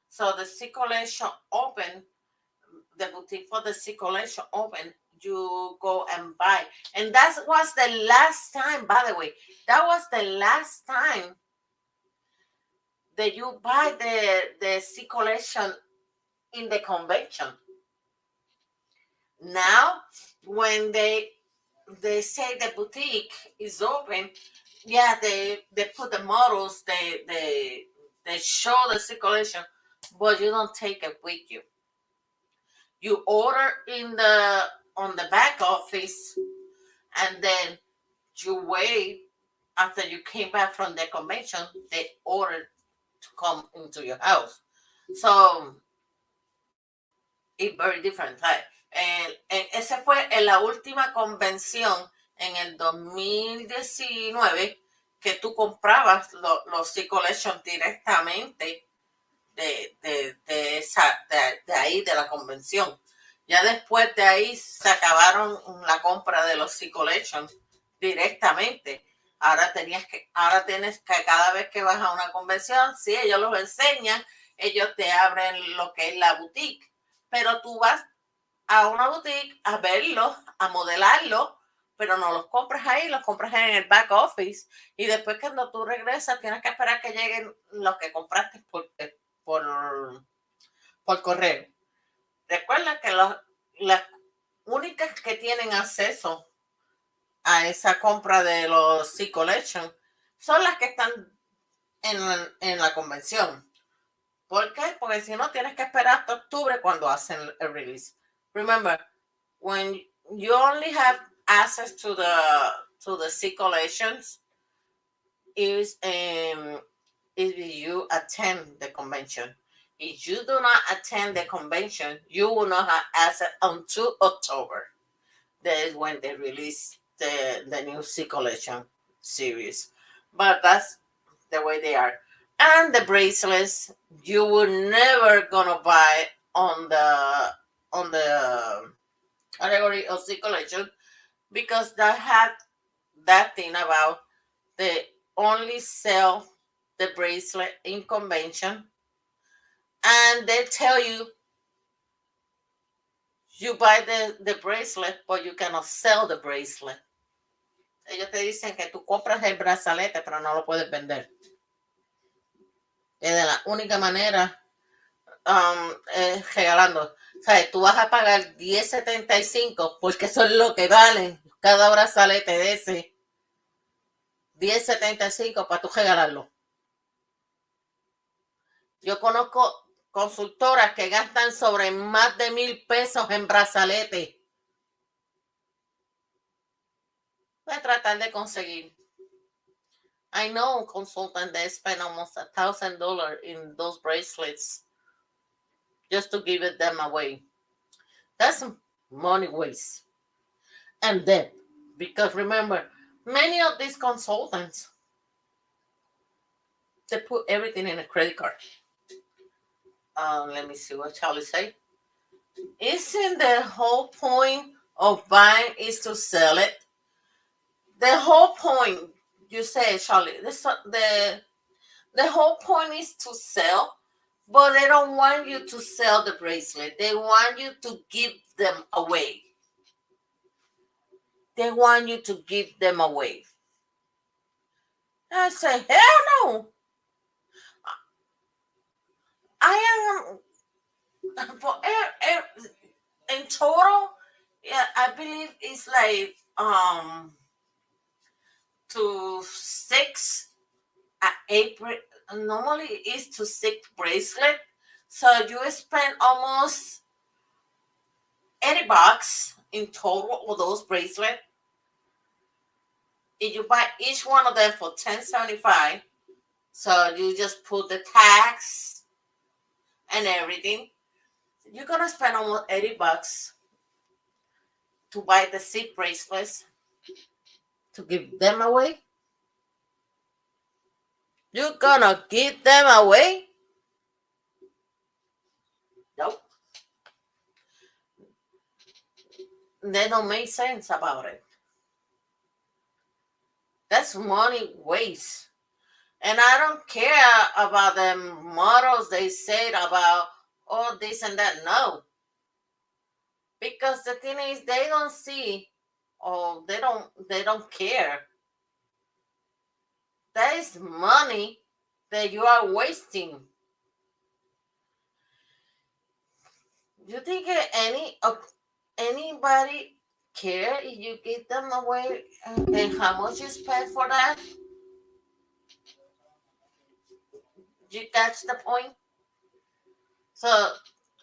So the C collection open, the boutique for the C collection open, you go and buy. And that was the last time, by the way, that was the last time that you buy the C collection in the convention. Now, when they say the boutique is open, yeah, they put the models, they show the C collection, but you don't take it with you. You order on the back office, and then you wait after you came back from the convention. They order to come into your house. So It's very different. Ese fue en la última convención en el 2019 que tú comprabas los C-Collection directamente de ahí, de la convención. Ya después de ahí se acabaron la compra de los C-Collection directamente. Ahora tienes que cada vez que vas a una convención, sí, ellos los enseñan, ellos te abren lo que es la boutique, pero tú vas a una boutique a verlos, a modelarlos, pero no los compras ahí, los compras en el back office y después cuando tú regresas tienes que esperar que lleguen los que compraste por correo. Recuerda que las únicas que tienen acceso a esa compra de los C-Collection son las que están en la convención. ¿Por qué? Porque si no, tienes que esperar hasta octubre cuando hacen el release. Remember, when you only have access to the C-Collections is if you attend the convention. If you do not attend the convention, you will not have access until October. That is when they release the new C-Collection series. But that's the way they are. And the bracelets, you were never gonna buy on the category of C-Collection because they had that thing about they only sell the bracelet in convention, and they tell you buy the bracelet, but you cannot sell the bracelet. Ellos te dicen que tú compras el brazalete, pero no lo puedes vender. Es de la única manera regalando. O sea, tú vas a pagar $10.75 porque eso es lo que valen cada brazalete de ese. $10.75 para tú regalarlo. Yo conozco consultoras que gastan sobre más de $1,000 en brazalete. Voy a tratar de conseguir. I know consultants that spend almost $1,000 in those bracelets just to give them away. That's money waste. And debt. Because remember, many of these consultants, they put everything in a credit card. Let me see what Charlie say. Isn't the whole point of buying is to sell it? The whole point, you say, Charlie, the whole point is to sell, but they don't want you to sell the bracelet. They want you to give them away. They want you to give them away. I say, hell no. I am, for in total, yeah, I believe it's like to 6 8 normally it's to 6 bracelet, so you spend almost $80 in total for those bracelets. If you buy each one of them for $10.75, so you just put the tax and everything, you're gonna spend almost $80 to buy the 6 bracelets to give them away. You're gonna give them away? Nope. They don't make sense about it. That's money waste. And I don't care about the models they said about all this and that. No. Because the thing is, they don't see, or they don't care. That is money that you are wasting. You think anybody care if you give them away and how much you spend for that? You catch the point? So,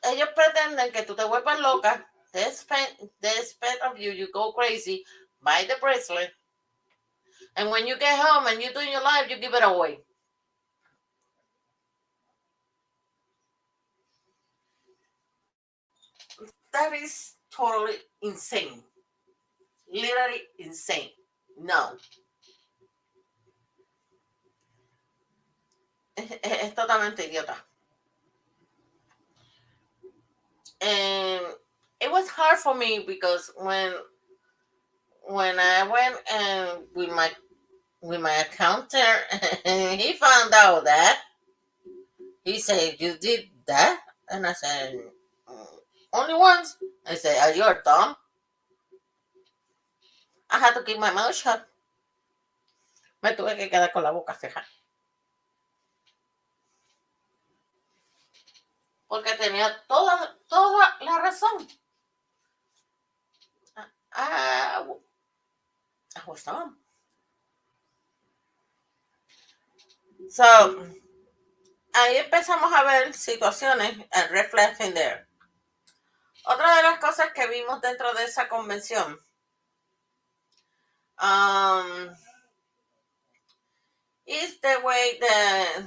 ellos pretenden que tú te vuelvas loca. They expect of you, you go crazy, buy the bracelet, and when you get home and you're doing your life, you give it away. that is totally insane. Literally insane. No. Es totalmente idiota. And it was hard for me because when I went and with my accountant and he found out that, he said, "You did that?" And I said, "Only once." I said, "Are you dumb?" I had to keep my mouth shut. Me tuve que quedar con la boca fija. Porque tenía toda la razón. I, I was dumb. So, ahí empezamos a ver situaciones, red flags in there. Otra de las cosas que vimos dentro de esa convención, is the way that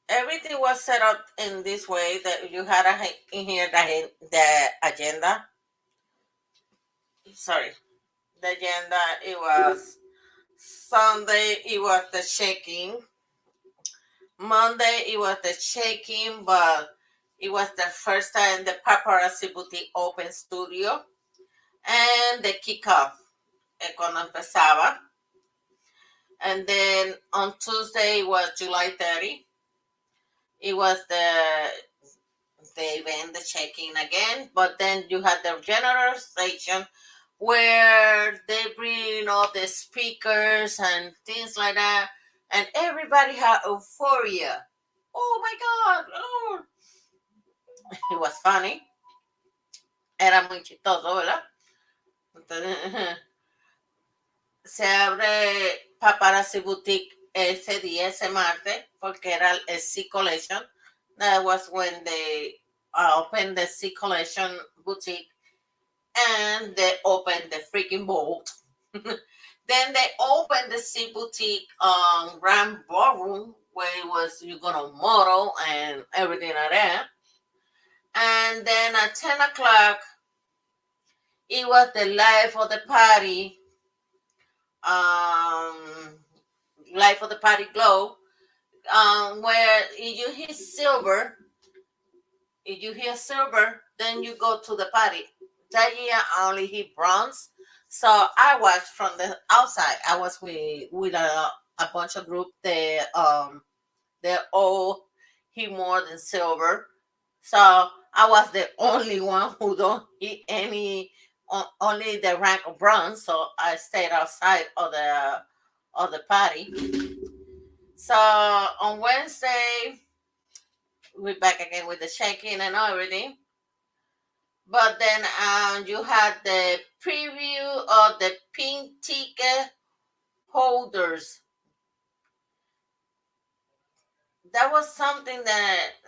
everything was set up in this way, that you had in here the agenda. Sorry, the agenda. It was Sunday. It was the check-in. Monday it was the check-in, but it was the first time the Paparazzi Boutique Open Studio, and the kickoff cuando empezaba. And then on Tuesday was July 30. It was the event, the check-in again, but then you had the general station where they bring all the speakers and things like that, and everybody had euphoria. Oh my God! Oh. It was funny. Era muy chistoso, ¿verdad? Entonces, se abre Paparazzi Boutique ese día, ese martes, porque era el C Collection. That was when they opened the C Collection Boutique, and they opened the freaking Bolt. Then they opened the C Boutique Grand Ballroom, where it was you're gonna model and everything like that. And then at 10 o'clock, it was the life of the party, life of the party glow, where if you hit silver, then you go to the party. That year I only hit bronze, so I watched from the outside. I was with a bunch of group. They all hit more than silver, so I was the only one who don't hit any, only the rank of bronze. So I stayed outside of the party. So on Wednesday, we're back again with the check-in and everything. But then you had the preview of the pink ticket holders. That was something that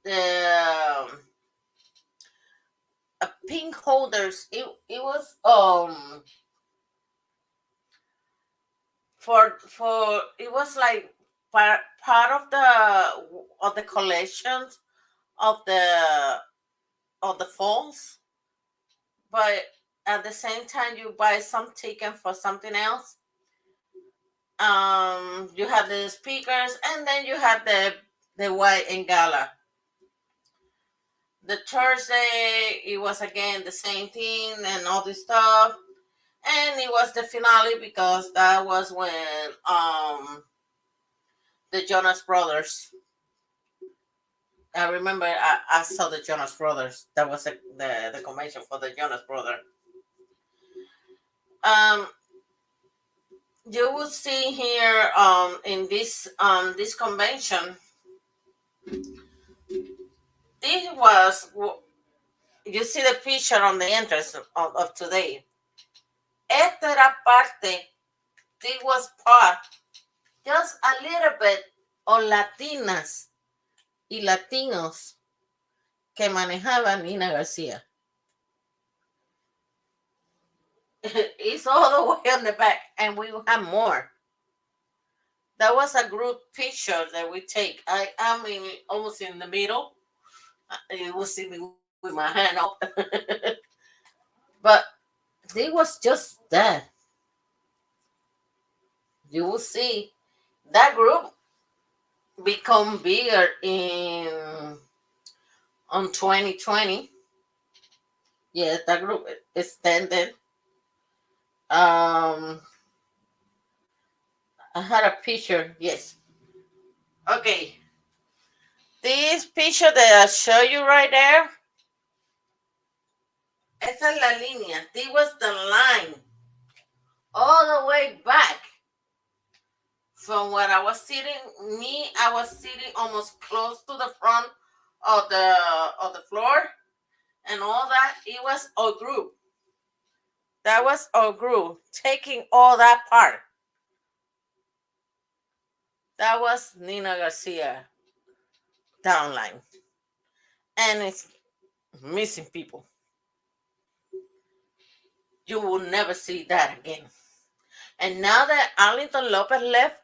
the pink holders. It was for it was like part of the collections of the phones, but at the same time you buy some ticket for something else. You have the speakers, and then you have the white and gala. The Thursday it was again the same thing and all this stuff, and it was the finale because that was when the Jonas Brothers. I remember I saw the Jonas Brothers. That was the convention for the Jonas Brothers. You will see here in this convention. This was, you see the picture on the entrance of today. Esta era parte. This was part, just a little bit, of Latinas y Latinos que manejaba Nina Garcia. It's all the way on the back, and we will have more. That was a group picture that we take. I am almost in the middle. You will see me with my hand up. But it was just that. You will see that group become bigger in on 2020. Yes, that group extended. Um, I had a picture. Yes. Okay. This picture that I show you right there. Esa es la línea. This was the line all the way back from where I was sitting. I was sitting almost close to the front of the floor, and all that. It was a group. That was our group taking all that part. That was Nina Garcia downline, and it's missing people. You will never see that again. And now that Arlington Lopez left,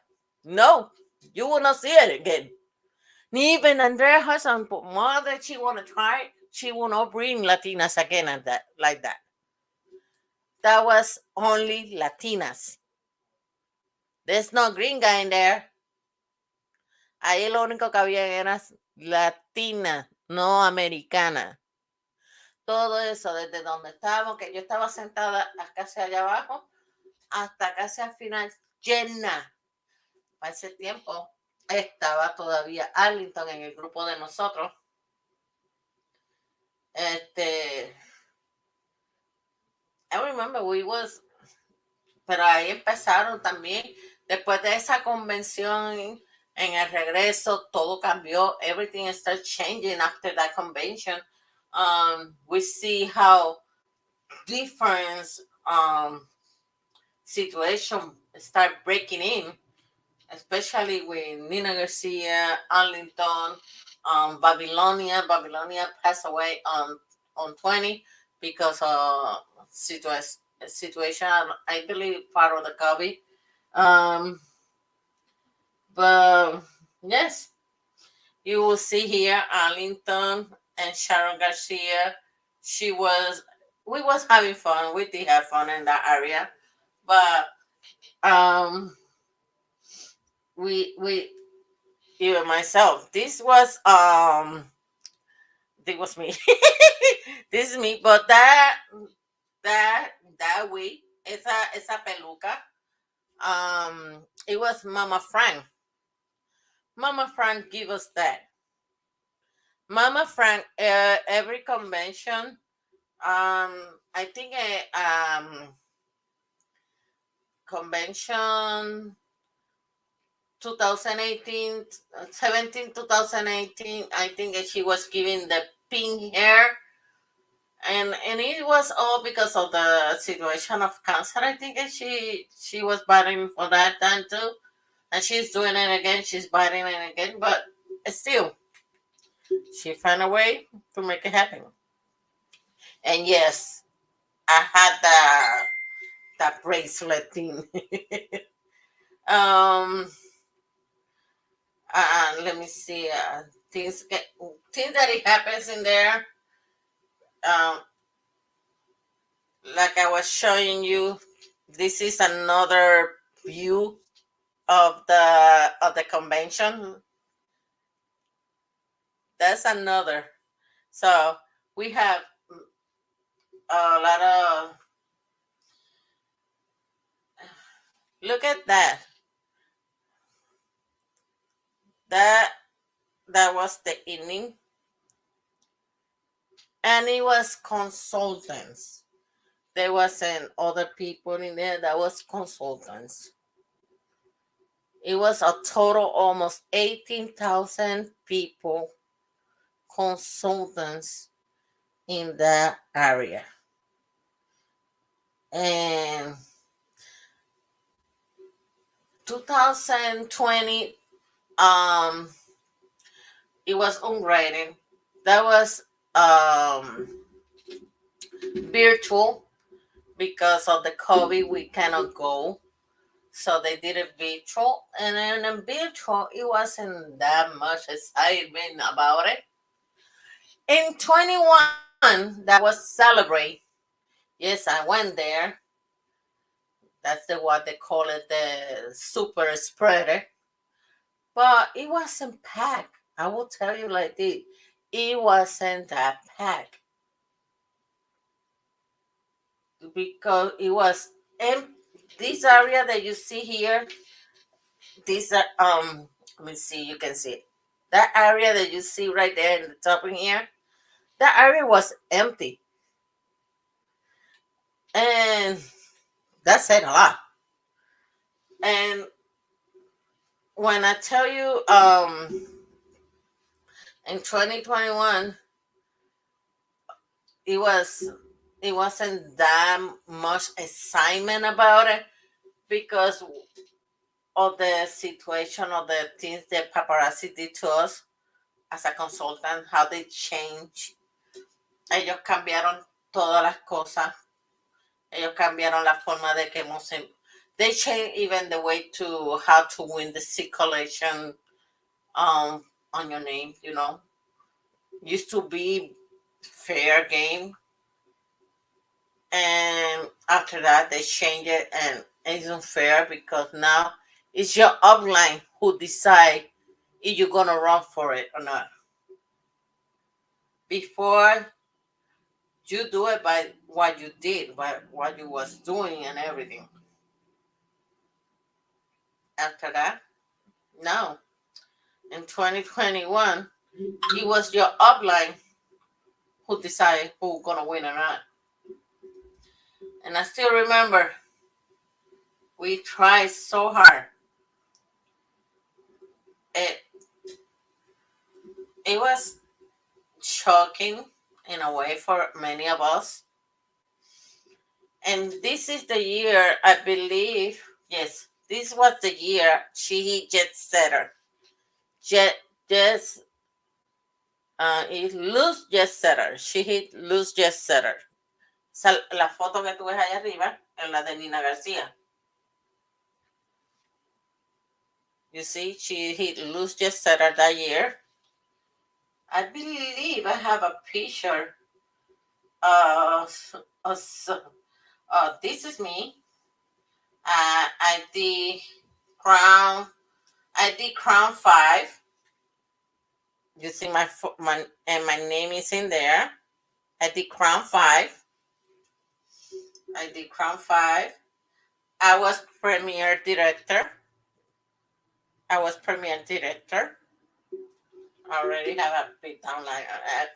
no, you will not see it again. Even Andrea has some more that she want to try. She will not bring Latinas again and that like that. That was only Latinas. There's no green guy in there. Ahí lo único que había era latina, no americana. Todo eso, desde donde estábamos, que yo estaba sentada casi allá abajo, hasta casi al final, llena. Para ese tiempo estaba todavía Arlington en el grupo de nosotros. I remember pero ahí empezaron también, después de esa convención, en el regreso, todo cambió. Everything started changing after that convention. We see how different situation start breaking in, especially with Nina Garcia, Arlington, Babylonia. Babylonia passed away on 20 because of situation, I believe, part of the COVID. But yes, you will see here Arlington and Sharon Garcia. We was having fun. We did have fun in that area, but we even myself. This was me. This is me. But that week, esa peluca. It was Mama Frank. Mama Frank give us that. Mama Frank, every convention, I think convention 2018, 17, 2018, I think she was giving the pink hair. And it was all because of the situation of cancer. I think she was battling for that time too. And she's doing it again. She's battling it again. But still, she found a way to make it happen. And yes, I had that bracelet thing. Let me see. Things that it happens in there. Um, like I was showing you, this is another view of the convention. That's another. So we have a lot of. Look at that. That was the evening, and it was consultants. There wasn't other people in there. That was consultants. It was a total almost 18,000 people, consultants in that area. And 2020, it was ungraded. That was virtual because of the COVID. We cannot go, so they did it virtual. And then in virtual, it wasn't that much excitement about it. In 21, one that was celebrate. Yes, I went there. That's the what they call it, the super spreader. But it wasn't packed. I will tell you like this. It wasn't that packed because it was in this area that you see here. These are let me see, you can see it. That area that you see right there in the top in here, that area was empty. And that said a lot. And when I tell you in 2021 it was it wasn't that much excitement about it because of the situation of the things that paparazzi did to us as a consultant, how they change. Ellos cambiaron todas las cosas. Ellos cambiaron la forma de que hemos. They changed even the way to how to win the circulation on your name. Used to be fair game, and after that they changed it, and it isn't fair because now it's your upline who decide if you're gonna run for it or not. Before, you do it by what you did, by what you was doing and everything. After that, no. In 2021, it was your upline who decided who gonna win or not. And I still remember we tried so hard. It it was shocking in a way for many of us. And this is the year, I believe, yes, this was the year she hit jet setter. Just it loose jet setter. She hit loose jet setter. La foto que tú ves ahí arriba es la de Nina Garcia. You see, she hit loose jet setter that year. I believe I have a picture. Uh, this is me. I did crown. I did crown 5. You see my and my name is in there. I did crown 5. I did crown 5. I was premiere director. I was premiere director. I already have a big downline.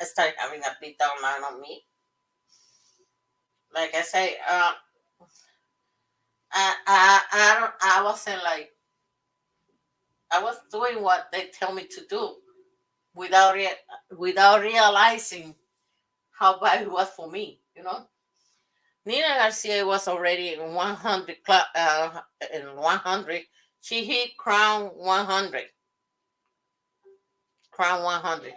I started having a big downline on me. Like I say, I wasn't like I was doing what they tell me to do without without realizing how bad it was for me. Nina Garcia was already in 100 in 100. She hit crown 100. Crown 100.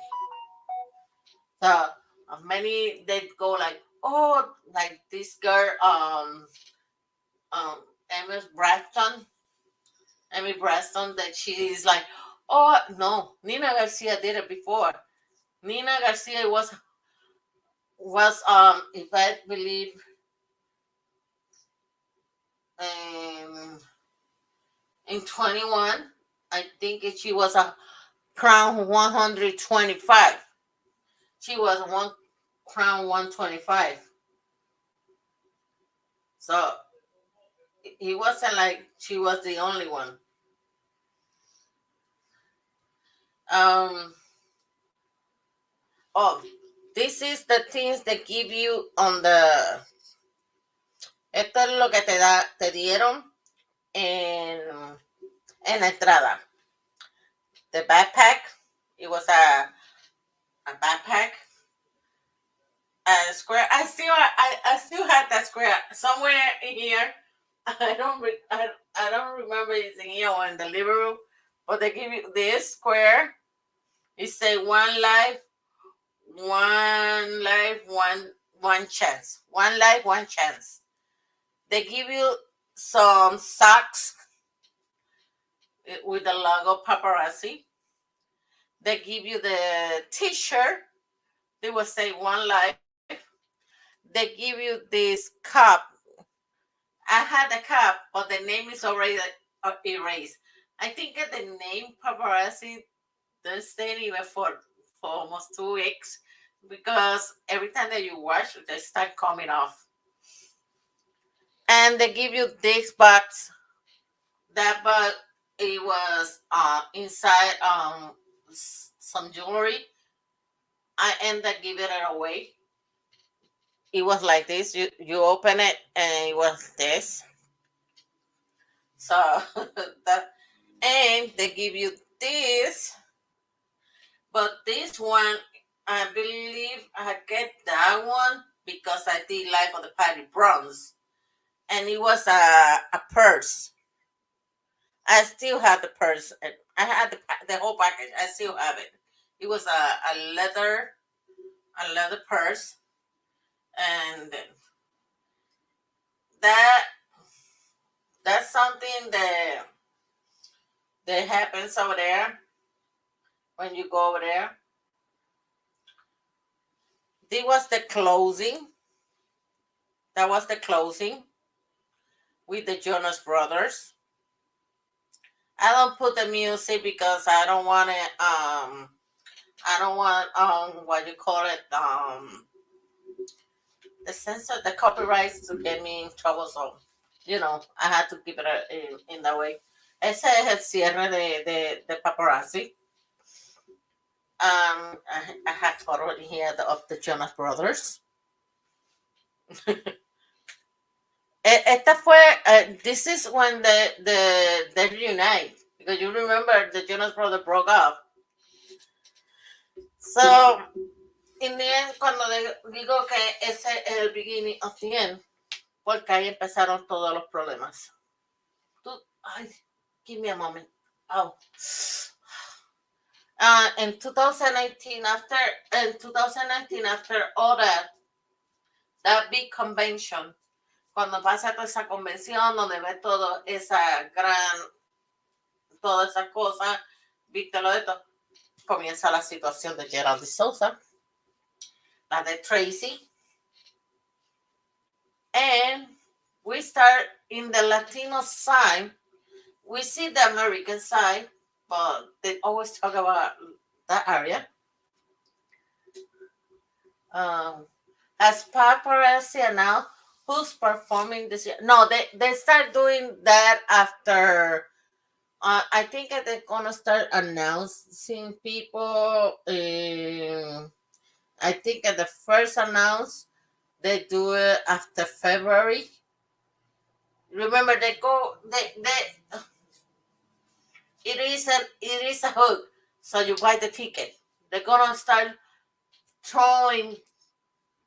So many they go like, oh, like this girl um Emma Braxton. Emmy Braxton, that she is like, oh no, Nina Garcia did it before. Nina Garcia was if I believe um in 21, I think she was a crown 125. She was one crown 125. So it wasn't like she was the only one. Um oh, this is the things that give you on the esto es lo que te dieron en la entrada. The backpack, it was a backpack, a square. I still had that square somewhere in here. I don't remember it's in here or in the living room, but they give you this square. It say one life, one chance. One life, one chance. They give you some socks with the logo paparazzi. They give you the T-shirt. They will say one life, they give you this cup. I had the cup, but the name is already erased. I think that the name paparazzi don't stay even for almost 2 weeks because every time that you wash, they start coming off. And they give you this box. That box, it was inside some jewelry. I end up giving it away. It was like this. You open it and it was this. So that, and they give you this, but this one, I believe I get that one because I did Life of the Party bronze, and it was a purse. I still have the purse. I had the whole package. I still have it. It was a leather purse, and that that's something that happens over there when you go over there. This was the closing. That was the closing with the Jonas Brothers. I don't put the music because I don't want it. I don't want what you call it, the censor, the copyrights to get me in trouble. So I had to keep it in that way. Ese es el cierre de paparazzi. I have photo here of the Jonas Brothers. Esta fue, this is when they reunite, because you remember the Jonas Brothers broke up. So, in the end, cuando digo que ese es el beginning of the end, porque ahí empezaron todos los problemas. Give me a moment. Oh. In 2019, after all that big convention, cuando pasa toda esa convención donde ves toda esa todas esas cosas, viste lo de todo, comienza la situación de Gerald de Souza, la de Tracy, and we start in the Latino side. We see the American side, but they always talk about that area. As paparazzi announced who's performing this year. No, they start doing that after. I think that they're gonna start announcing people. I think at the first announce they do it after February. Remember, they go. They. It is a hook, so you buy the ticket. They're gonna start throwing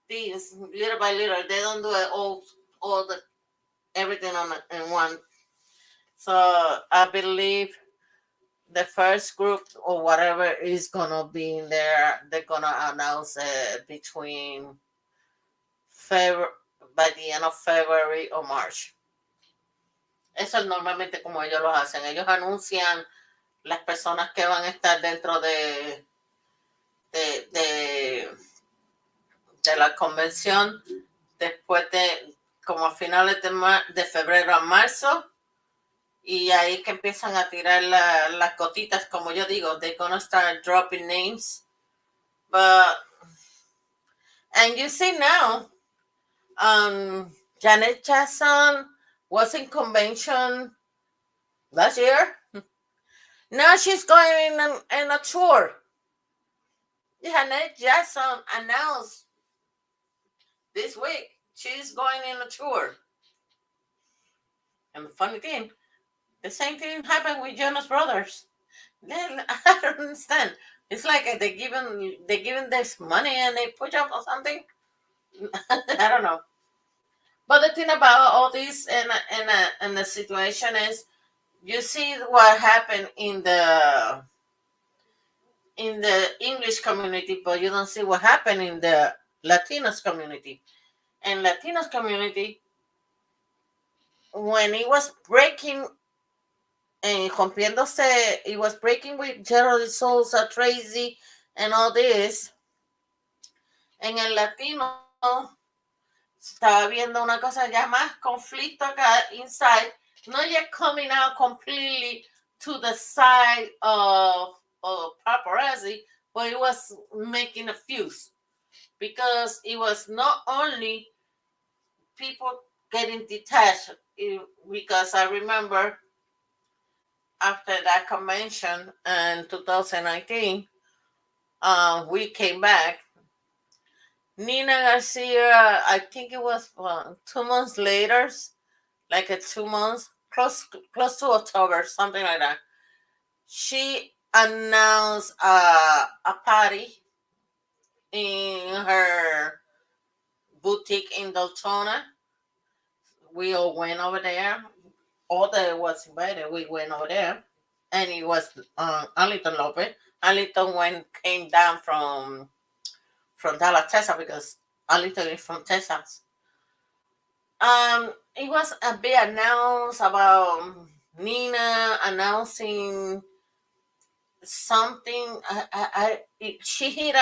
things little by little. They don't do it all the everything in one. So I believe the first group or whatever is gonna be in there. They're gonna announce it between by the end of February or March. Eso es normalmente como ellos lo hacen. Ellos anuncian las personas que van a estar dentro de la convención después de como a finales de febrero a marzo, y ahí que empiezan a tirar las gotitas, como yo digo, they're gonna start dropping names. And you see now, Janet Jackson was in convention last year. Now she's going in a tour. Janet Jackson announced this week she's going in a tour. And the funny thing, the same thing happened with Jonas Brothers. Then I don't understand. It's like they given this money and they push up or something. I don't know. But the thing about all this and the situation is, you see what happened in the English community, but you don't see what happened in the Latinos community. And Latinos community, when it was breaking rompiéndose, it was breaking with Gerald de Souza, Tracy, and all this. En el Latino, estaba viendo una cosa ya más conflicto acá inside, not yet coming out completely to the side of paparazzi, but it was making a fuse because it was not only people getting detached, because I remember after that convention in 2019, we came back. Nina Garcia, I think it was 2 months later, like 2 months, close to October, something like that. She announced a party in her boutique in Deltona. We all went over there. All that was invited, we went over there, and it was Arlington Lopez. Arlington came down from Dallas, Texas, because Arlington is from Texas. It was a big announce about Nina announcing something. She hit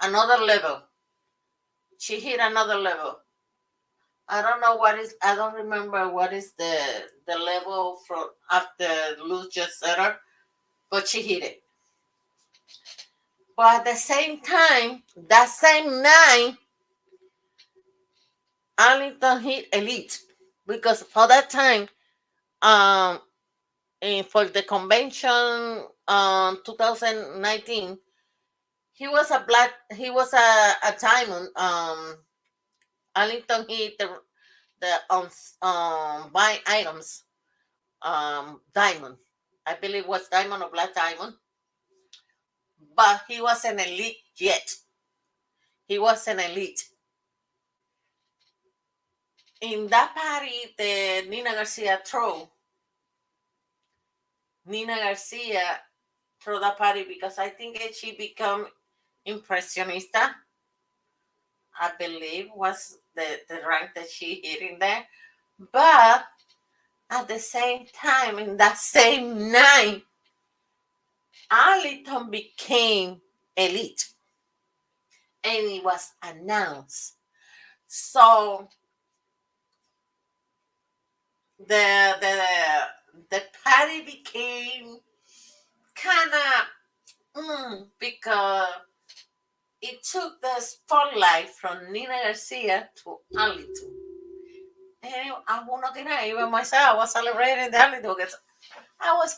another level. She hit another level. I don't know what is. I don't remember what is the level from after Luz just said her, but she hit it. But at the same time, that same night, Arlington hit elite because for that time, um, for the convention, 2019, he was a black. He was a diamond. Arlington hit the buy items. Diamond. I believe it was diamond or black diamond, but he was an elite yet. He was an elite. In that party that Nina Garcia throw that party because I think that she become impressionista. I believe was the rank that she hit in there. But at the same time, in that same night, Arlington became elite. And it was announced. So the the the party became kind of because it took the spotlight from Nina Garcia to Arlington. And I'm not gonna even myself I was celebrating the Arlington because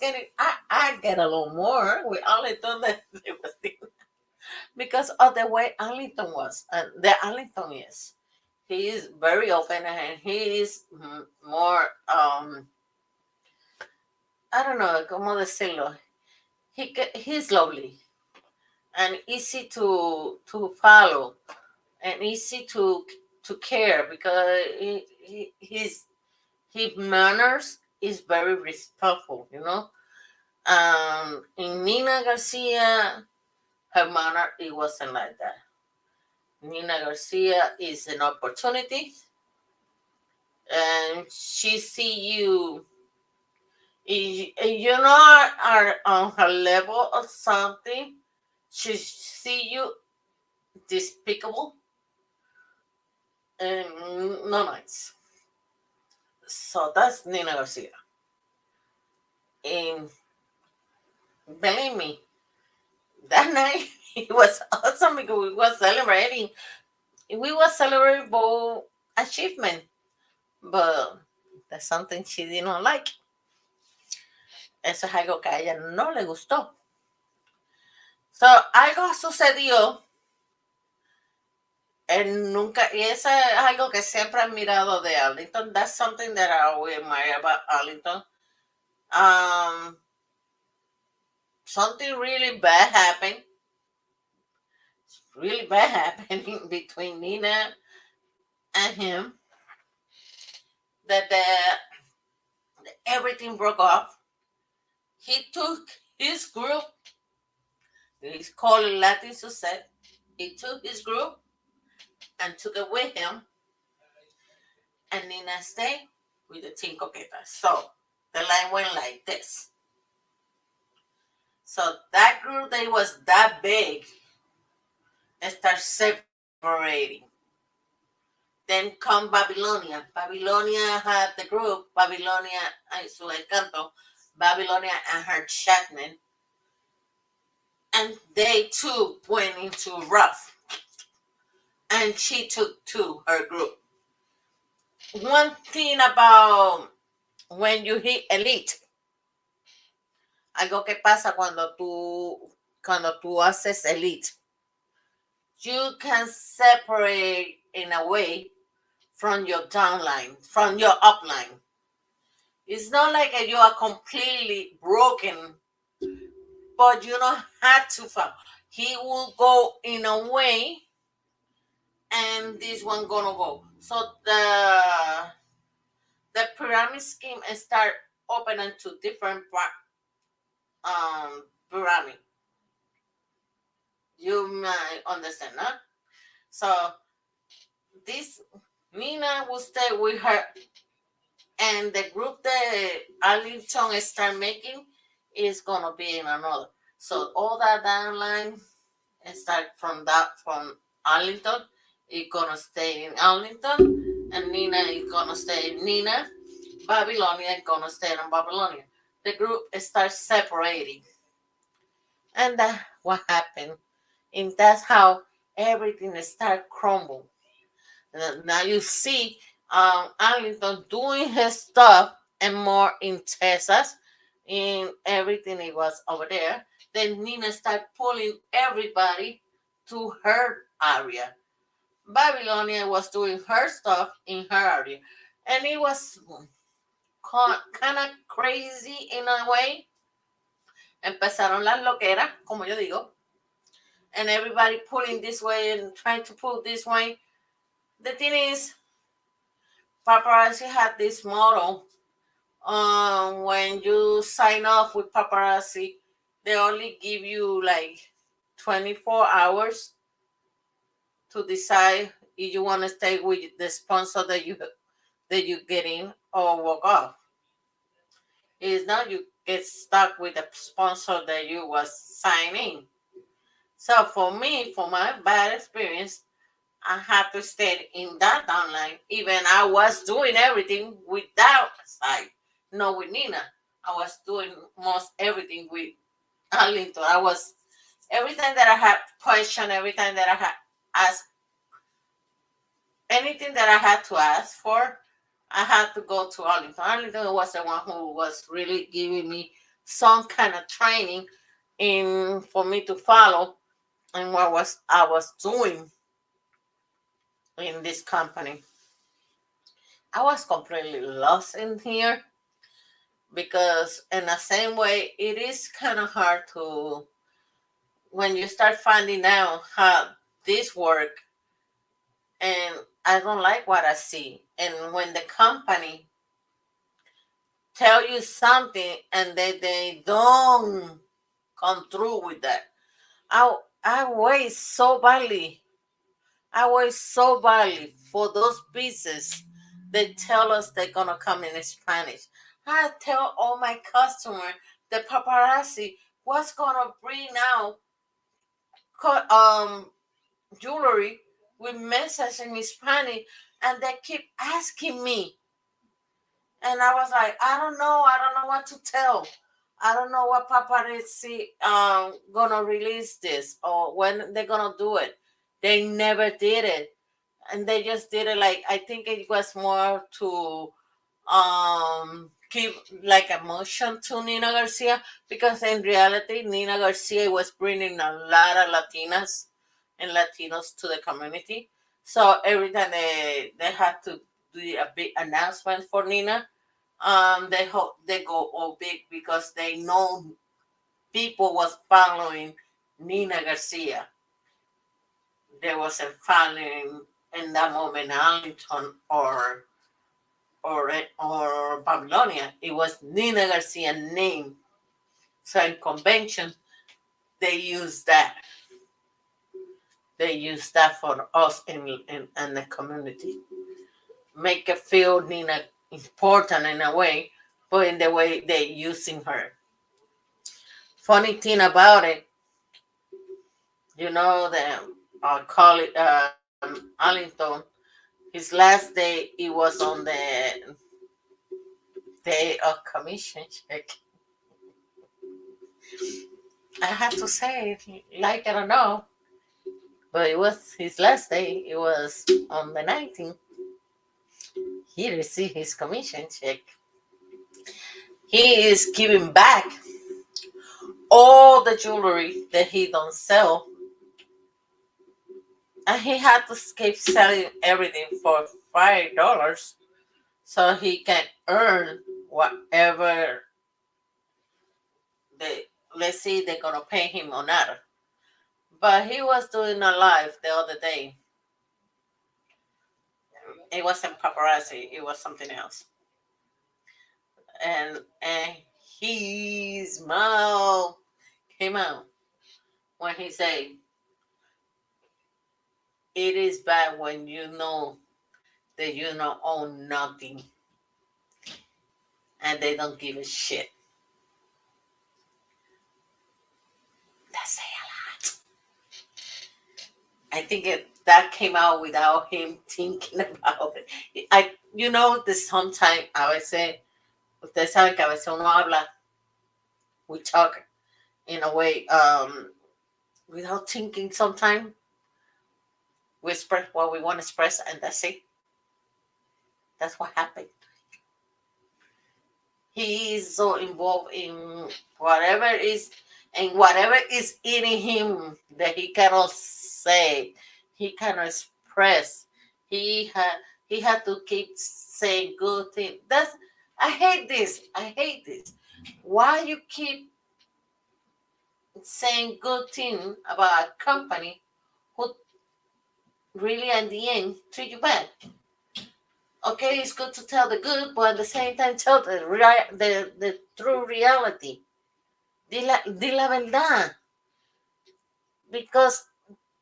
I get a little more with Arlington than they was doing because of the way Arlington was and the Arlington is. He is very open and he is more I don't know cómo decirlo. He's lovely and easy to follow and easy to care because his manners is very respectful, you know. In Nina Garcia, her manner it wasn't like that. Nina Garcia is an opportunity, and she see you. If you know are on her level of something, she see you despicable and no nice. So that's Nina Garcia. And believe me, that night it was awesome because we were celebrating. We were celebrating both achievement, but that's something she didn't like. Eso es algo que a ella no le gustó. So, algo sucedió. Él nunca, y eso es algo que siempre he admirado de Arlington. That's something that I always admire about Arlington. Something really bad happened. Really bad happened between Nina and him. That everything broke off. He took his group. He's called Latin Success. He took his group and took it with him. And Nina stayed with the Team Coqueta. So the line went like this. So that group that was that big started separating. Then come Babylonia. Babylonia had the group, Babylonia and su encanto, Babylonia and her Chapman. And they too went into rough. And she took to her group. One thing about when you hit elite, algo que pasa cuando tú haces elite, you can separate in a way from your downline, from your upline. It's not like you are completely broken, but you don't have to fall. He will go in a way, and this one gonna go. So the pyramid scheme start opening to different pyramid. You might understand, huh? So this Nina will stay with her, and the group that Arlington start making is gonna be in another. So all that downline start from Arlington. It's gonna stay in Arlington, and Nina is gonna stay in Nina. Babylonia is gonna stay in Babylonia. The group starts separating, and that's what happened. And that's how everything start crumble. Now you see Arlington doing his stuff and more in Texas, in everything it was over there. Then Nina started pulling everybody to her area. Babylonia was doing her stuff in her area. And it was kind of crazy in a way. Empezaron las loqueras, como yo digo, and everybody pulling this way and trying to pull this way. The thing is, paparazzi had this motto. When you sign off with paparazzi, they only give you like 24 hours to decide if you want to stay with the sponsor that you get in or walk off. It's not you get stuck with the sponsor that you was signing. So for me, for my bad experience, I had to stay in that downline. Even I was doing everything with that side, not with Nina. I was doing most everything with Arlington. I was every time that I had question, every time that I had asked anything that I had to ask for, I had to go to Arlington. Arlington was the one who was really giving me some kind of training in for me to follow and what was I was doing in this company. I was completely lost in here because in the same way it is kind of hard to when you start finding out how this work, and I don't like what I see. And when the company tell you something and they don't come through with that, I wait so badly. I wait so badly for those pieces. They tell us they're gonna come in Spanish. I tell all my customers, the paparazzi, what's gonna bring out jewelry with messages in Spanish, and they keep asking me. And I was like, I don't know what to tell. I don't know what paparazzi gonna release this or when they're gonna do it. They never did it, and they just did it like I think it was more to give like emotion to Nina Garcia, because in reality Nina Garcia was bringing a lot of Latinas and Latinos to the community. So every time they had to do a big announcement for Nina, they hope they go all big because they know people was following Nina Garcia. There wasn't following in that moment Arlington or Babylonia. It was Nina Garcia name. So in convention, they use that. They use that for us in the community. Make it feel Nina important in a way, but in the way they're using her. Funny thing about it, you know, the Arlington, his last day, it was on the day of commission check. I have to say, like it or no, but it was his last day. It was on the 19th. He received his commission check. He is giving back all the jewelry that he don't sell, and he had to keep selling everything for $5 so he can earn whatever they, let's see, they're gonna pay him or not. But he was doing a live the other day. It wasn't paparazzi, it was something else. And his mouth came out when he said, it is bad when you know that you don't own nothing and they don't give a shit. That's a lot. I think that came out without him thinking about it. That sometimes a veces, ustedes saben que a veces uno habla, we talk in a way without thinking sometimes. We express what we want to express and that's it. That's what happened. He is so involved in whatever is eating him that he cannot say, he cannot express. He had to keep saying good things. I hate this. Why you keep saying good things about a company who really at the end treat you bad? Okay, it's good to tell the good, but at the same time tell the true reality. Di la verdad. Because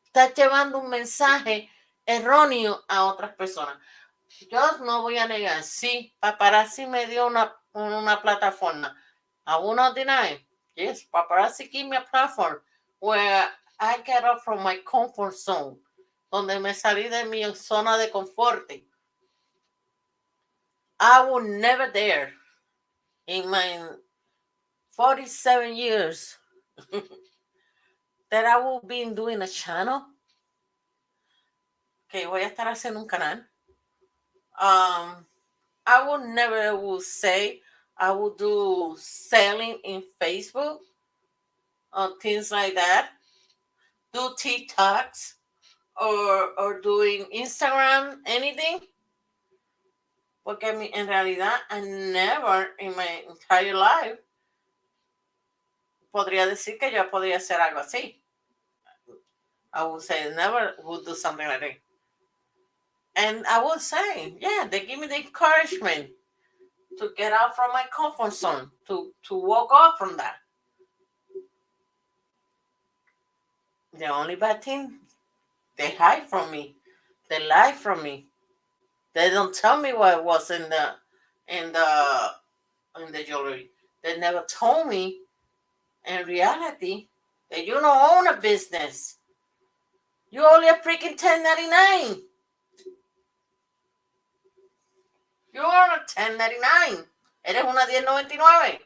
estás llevando un mensaje erróneo a otras personas. Yo no voy a negar, sí, paparazzi me dio una plataforma. I will not deny. Yes, paparazzi gave me a platform where I get up from my comfort zone, donde me salí de mi zona de confort. I would never dare in my 47 years that I will be doing a channel. Que voy a estar haciendo un canal. I would never say I would do selling in Facebook or things like that. Do TikToks or doing Instagram, anything. Porque en realidad I never in my entire life podría decir que yo podría hacer algo así. I would say never would do something like that. And I would say, yeah, they give me the encouragement to get out from my comfort zone, to walk off from that. The only bad thing, they hide from me. They lie from me. They don't tell me what was in the jewelry. They never told me in reality that you don't own a business. You only a freaking 1099. You are a 1099. Eres una 1099.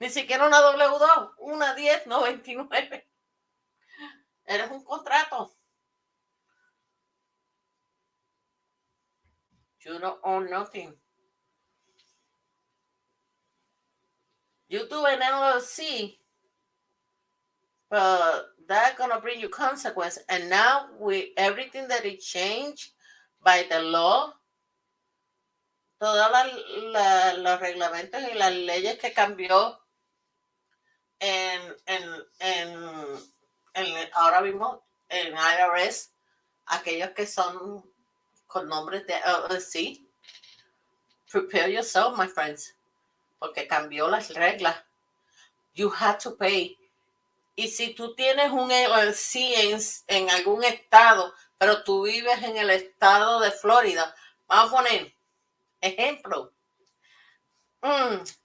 Ni siquiera una W2, una 1099. Eres un contrato. You don't own nothing. You do an LLC, but that's gonna bring you consequence. And now with everything that it changed by the law, todos los reglamentos y las leyes que cambió ahora mismo en IRS, aquellos que son con nombres de LLC, prepare yourself, my friends, porque cambió las reglas. You have to pay. Y si tú tienes un LLC en algún estado, pero tú vives en el estado de Florida, vamos a poner ejemplo.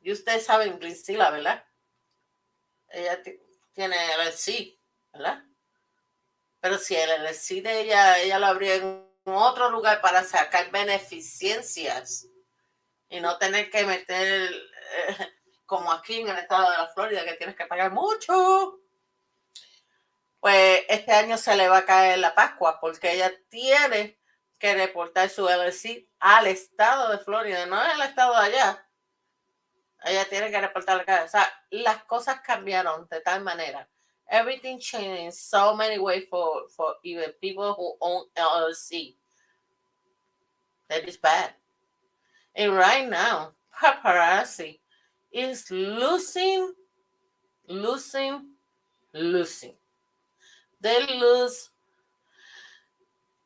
Y ustedes saben Priscila, ¿verdad? Ella tiene LLC, ¿verdad? Pero si el LLC de ella lo abrió en otro lugar para sacar beneficencias y no tener que meter, como aquí en el estado de la Florida, que tienes que pagar mucho. Pues este año se le va a caer la Pascua porque ella tiene que reportar su LLC al estado de Florida, no es el estado de allá. Ella tiene que reportar la casa. O sea, las cosas cambiaron de tal manera. Everything changed in so many ways for even people who own LLC. That is bad. And right now, paparazzi is losing. They lose.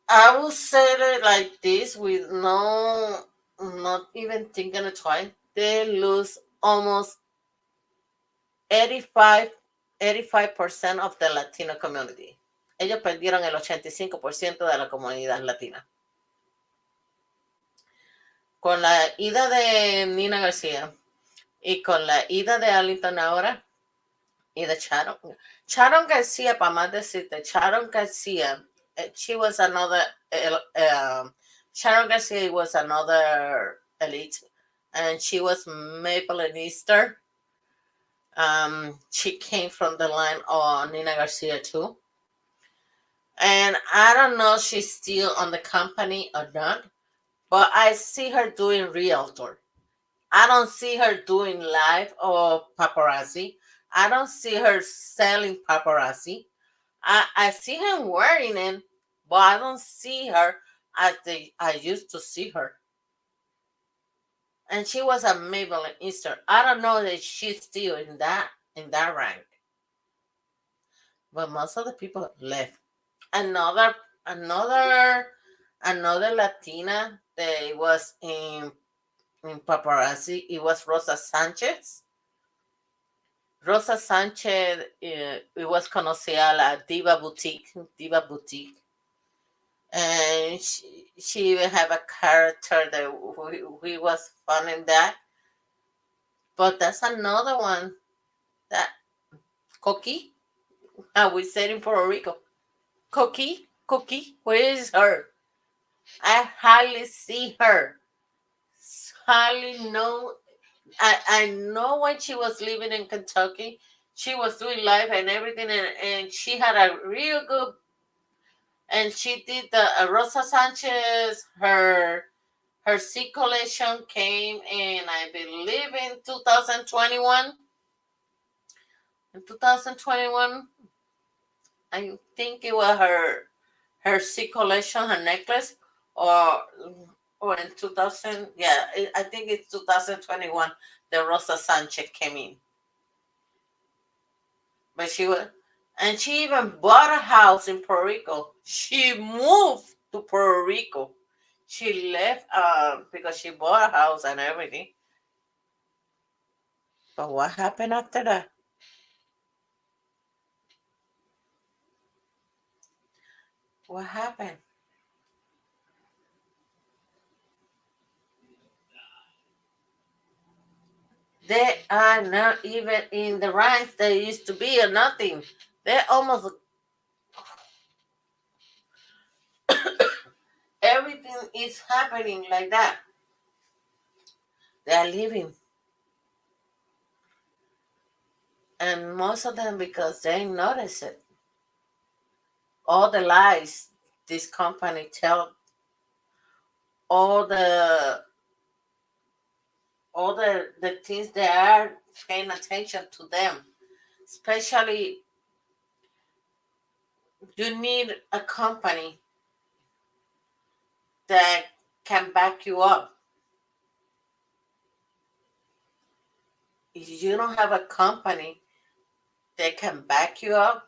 I will say it like this with not even thinking it twice. They lose almost 85% of the Latino community. Ellos perdieron el 85% de la comunidad latina. Con la ida de Nina García y con la ida de Arlington ahora y de Sharon García, para más decirte, Sharon García, she was another, Sharon García was another elite, and she was Maple and Easter. She came from the line of Nina Garcia too. And I don't know if she's still on the company or not, but I see her doing realtor. I don't see her doing live or paparazzi. I don't see her selling paparazzi. I see her wearing it, but I don't see her as I used to see her. And she was a Mabel and Easter. I don't know that she's still in that rank. But most of the people left. Another Latina that was in paparazzi, it was Rosa Sanchez. Rosa Sanchez, it was conocida la Diva Boutique. And she even have a character that we was fun in that. But that's another one that Coqui, we said in Puerto Rico. Coqui, where is her? I hardly see her. Hardly know. I know when she was living in Kentucky, she was doing live and everything, and she had a real good. And she did the Rosa Sanchez. Her C collection came in, I believe, in 2021. In 2021, I think it was her C collection, her necklace, or in 2000, yeah, I think it's 2021, the Rosa Sanchez came in. But she even bought a house in Puerto Rico. She moved to Puerto Rico. She left because she bought a house and everything. But what happened after that? What happened? They are not even in the ranks they used to be or nothing. They're almost everything is happening like that. They are leaving. And most of them because they notice it. All the lies this company tell, all the things they are paying attention to them. Especially, you need a company that can back you up. If you don't have a company that can back you up,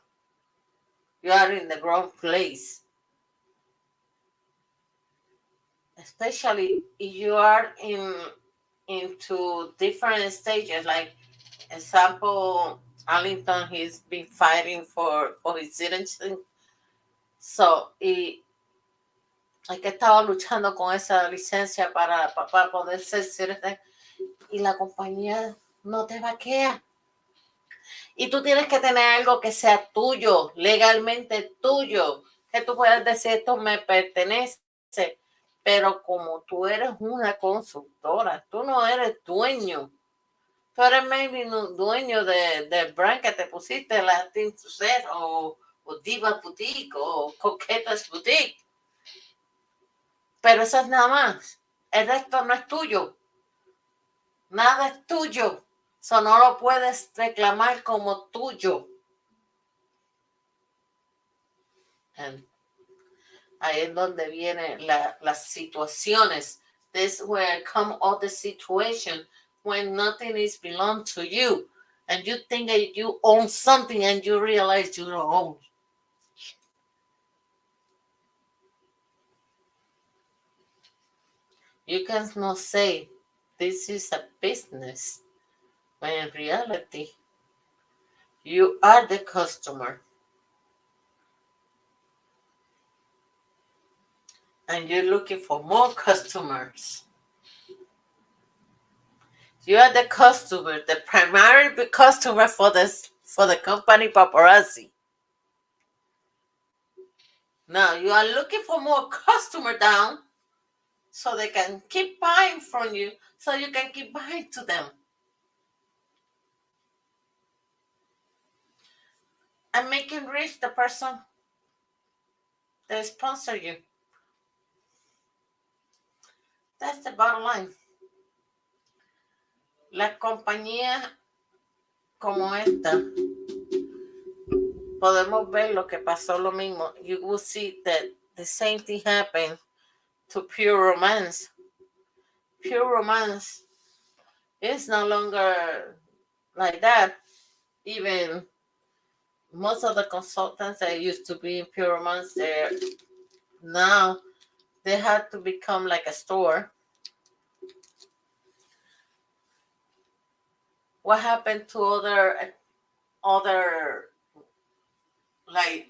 you are in the wrong place. Especially if you are into different stages. Like, example, Arlington, he's been fighting for his citizenship. So, hay que estaba luchando con esa licencia para poder ser citizen, y la compañía no te vaquea. Y tú tienes que tener algo que sea tuyo, legalmente tuyo, que tú puedas decir, esto me pertenece. pero como tú eres una consultora, tú no eres dueño. Tú eres maybe dueño del brand que te pusiste, Latin Success o Diva Boutique o Coquetas Boutique. Pero eso es nada más. El resto no es tuyo. Nada es tuyo. Eso no lo puedes reclamar como tuyo. And ahí es donde vienen las situaciones. This is where come all the situation when nothing is belong to you. And you think that you own something and you realize you don't own. You cannot say this is a business when in reality you are the customer. And you're looking for more customers. You are the customer, the primary customer for the company paparazzi. Now you are looking for more customer down so they can keep buying from you, so you can keep buying to them. And making rich the person that sponsor you. That's the bottom line. Las compañías como esta, podemos ver lo que pasó lo mismo. You will see that the same thing happened to Pure Romance. Pure Romance is no longer like that. Even most of the consultants that used to be in Pure Romance, now they had to become like a store. What happened to other like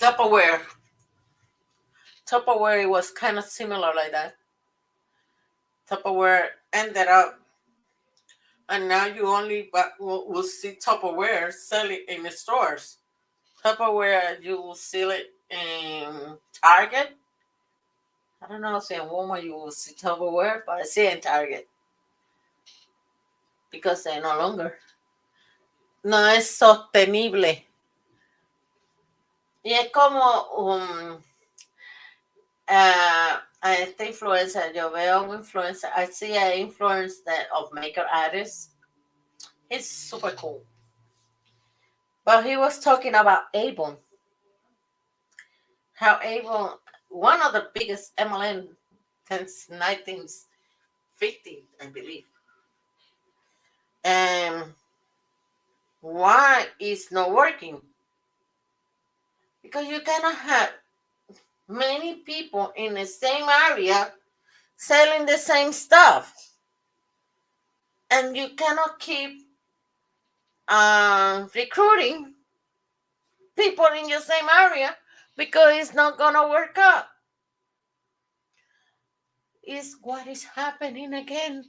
Tupperware? Tupperware was kind of similar like that. Tupperware ended up, and now you only will see Tupperware selling in the stores. Tupperware, you will see it in Target. I don't know if in Walmart you will see Tupperware, but I see it in Target. Because they're no longer. No es sostenible. Y es como a esta influencer, yo veo un influencer, I see an influence of makeup artists. He's super cool. But he was talking about Avon. How Avon, one of the biggest MLM since 1950, I believe. And why it's not working? Because you cannot have many people in the same area selling the same stuff. And you cannot keep recruiting people in your same area because it's not going to work out. Is what is happening again.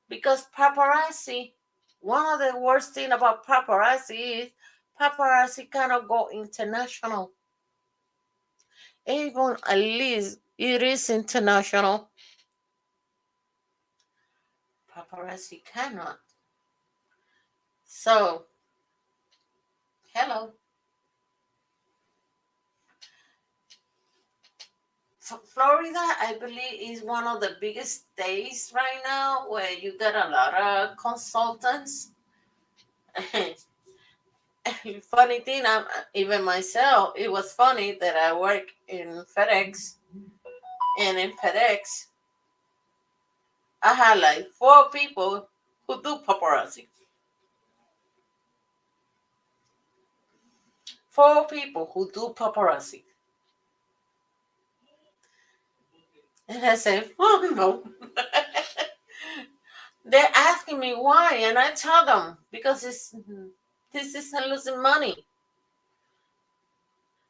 Because paparazzi, one of the worst things about paparazzi is paparazzi cannot go international. Even at least it is international. Paparazzi cannot. So, hello. Florida, I believe, is one of the biggest states right now where you get a lot of consultants. Funny thing, even myself, it was funny that I work in FedEx, and in FedEx, I had like 4 people who do paparazzi. 4 people who do paparazzi. And I said, oh no. They're asking me why, and I tell them because this isn't losing money.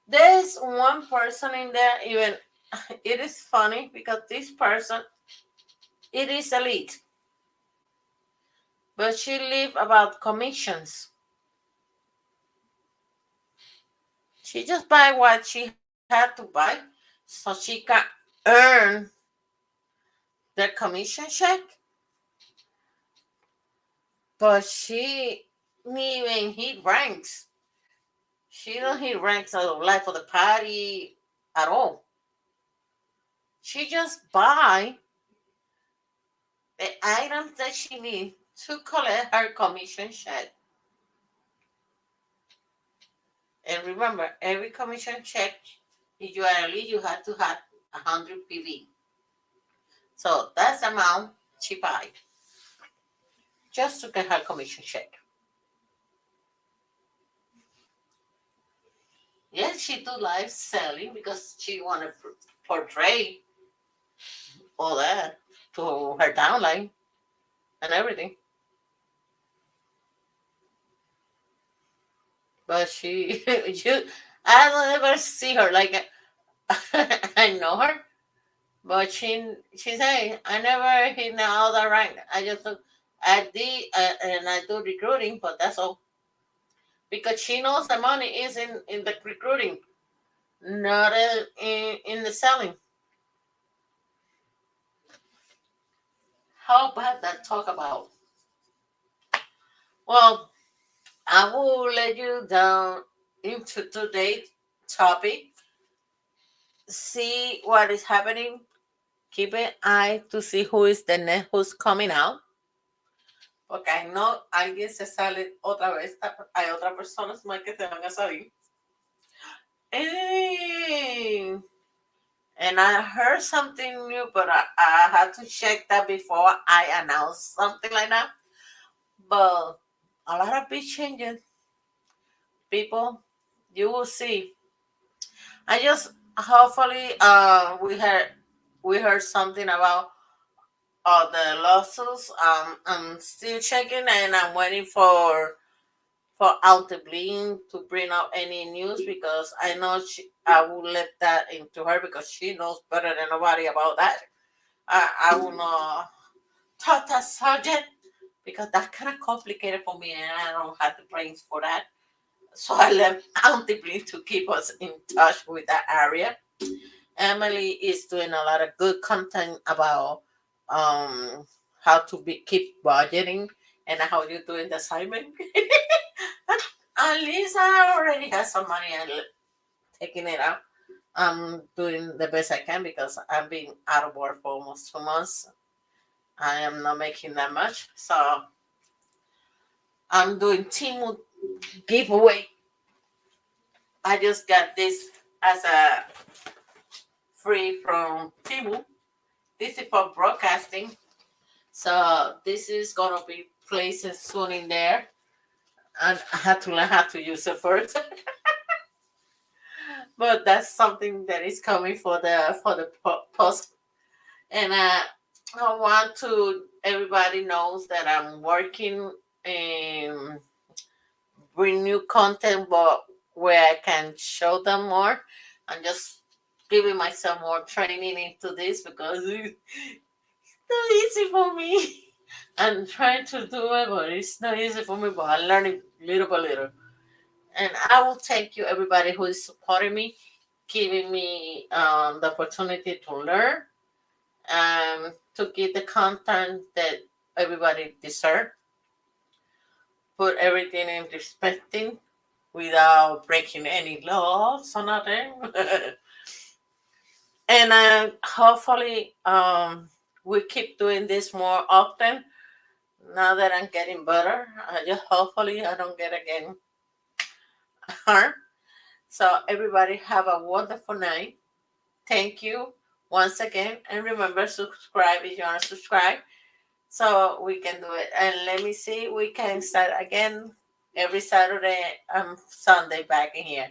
There's one person in there, even it is funny because this person, it is elite, but she live about commissions. She just buy what she had to buy so she can earn the commission check, but she didn't even hit ranks. She don't hit ranks of life of the party at all. She just buy the items that she needs to collect her commission check. And remember, every commission check, if you are a lead, you have to have 100 PV. So that's the amount she buy just to get her commission check. Yes, she do live selling because she want to portray all that to her downline and everything. But she, I don't ever see her like I know her, but she say I never hit the other rank. I did and I do recruiting, but that's all because she knows the money is in the recruiting, not in the selling. How about that talk about? Well, I will let you down into today's topic. See what is happening. Keep an eye to see who is the next who's coming out. Porque no alguien se sale otra vez. Hay otras personas más que se van a salir. Hey. And I heard something new, but I had to check that before I announce something like that. But a lot of big changes. People, you will see. I just hopefully we heard something about the lawsuits. I'm still checking and I'm waiting for Altebling to bring up any news because I know I will let that into her because she knows better than nobody about that. I will not touch that subject because that's kind of complicated for me and I don't have the brains for that. So I left Altebling to keep us in touch with that area. Emily is doing a lot of good content about um how to keep budgeting and how you doing the assignment. At least I already have some money and taking it out. I'm doing the best I can because I've been out of work for almost 2 months. I am not making that much, so I'm doing Timu giveaway. I just got this as a free from Timu. This is for broadcasting. So this is gonna be placed soon in there. And I had to learn how to use it first. But that's something that is coming for the post. And I want to everybody knows that I'm working and bring new content, but where I can show them more. I'm just giving myself more training into this because it's not easy for me. I'm trying to do it, but it's not easy for me. But I'm learning little by little. And I will thank you, everybody who is supporting me, giving me the opportunity to learn, to get the content that everybody deserves. Put everything in respecting without breaking any laws or nothing. And hopefully we keep doing this more often. Now that I'm getting better, I just hopefully I don't get again harm. So everybody have a wonderful night. Thank you once again, and remember subscribe if you want to subscribe, so we can do it. And let me see, we can start again every Saturday and Sunday back in here.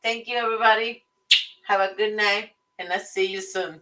Thank you, everybody. Have a good night, and I'll see you soon.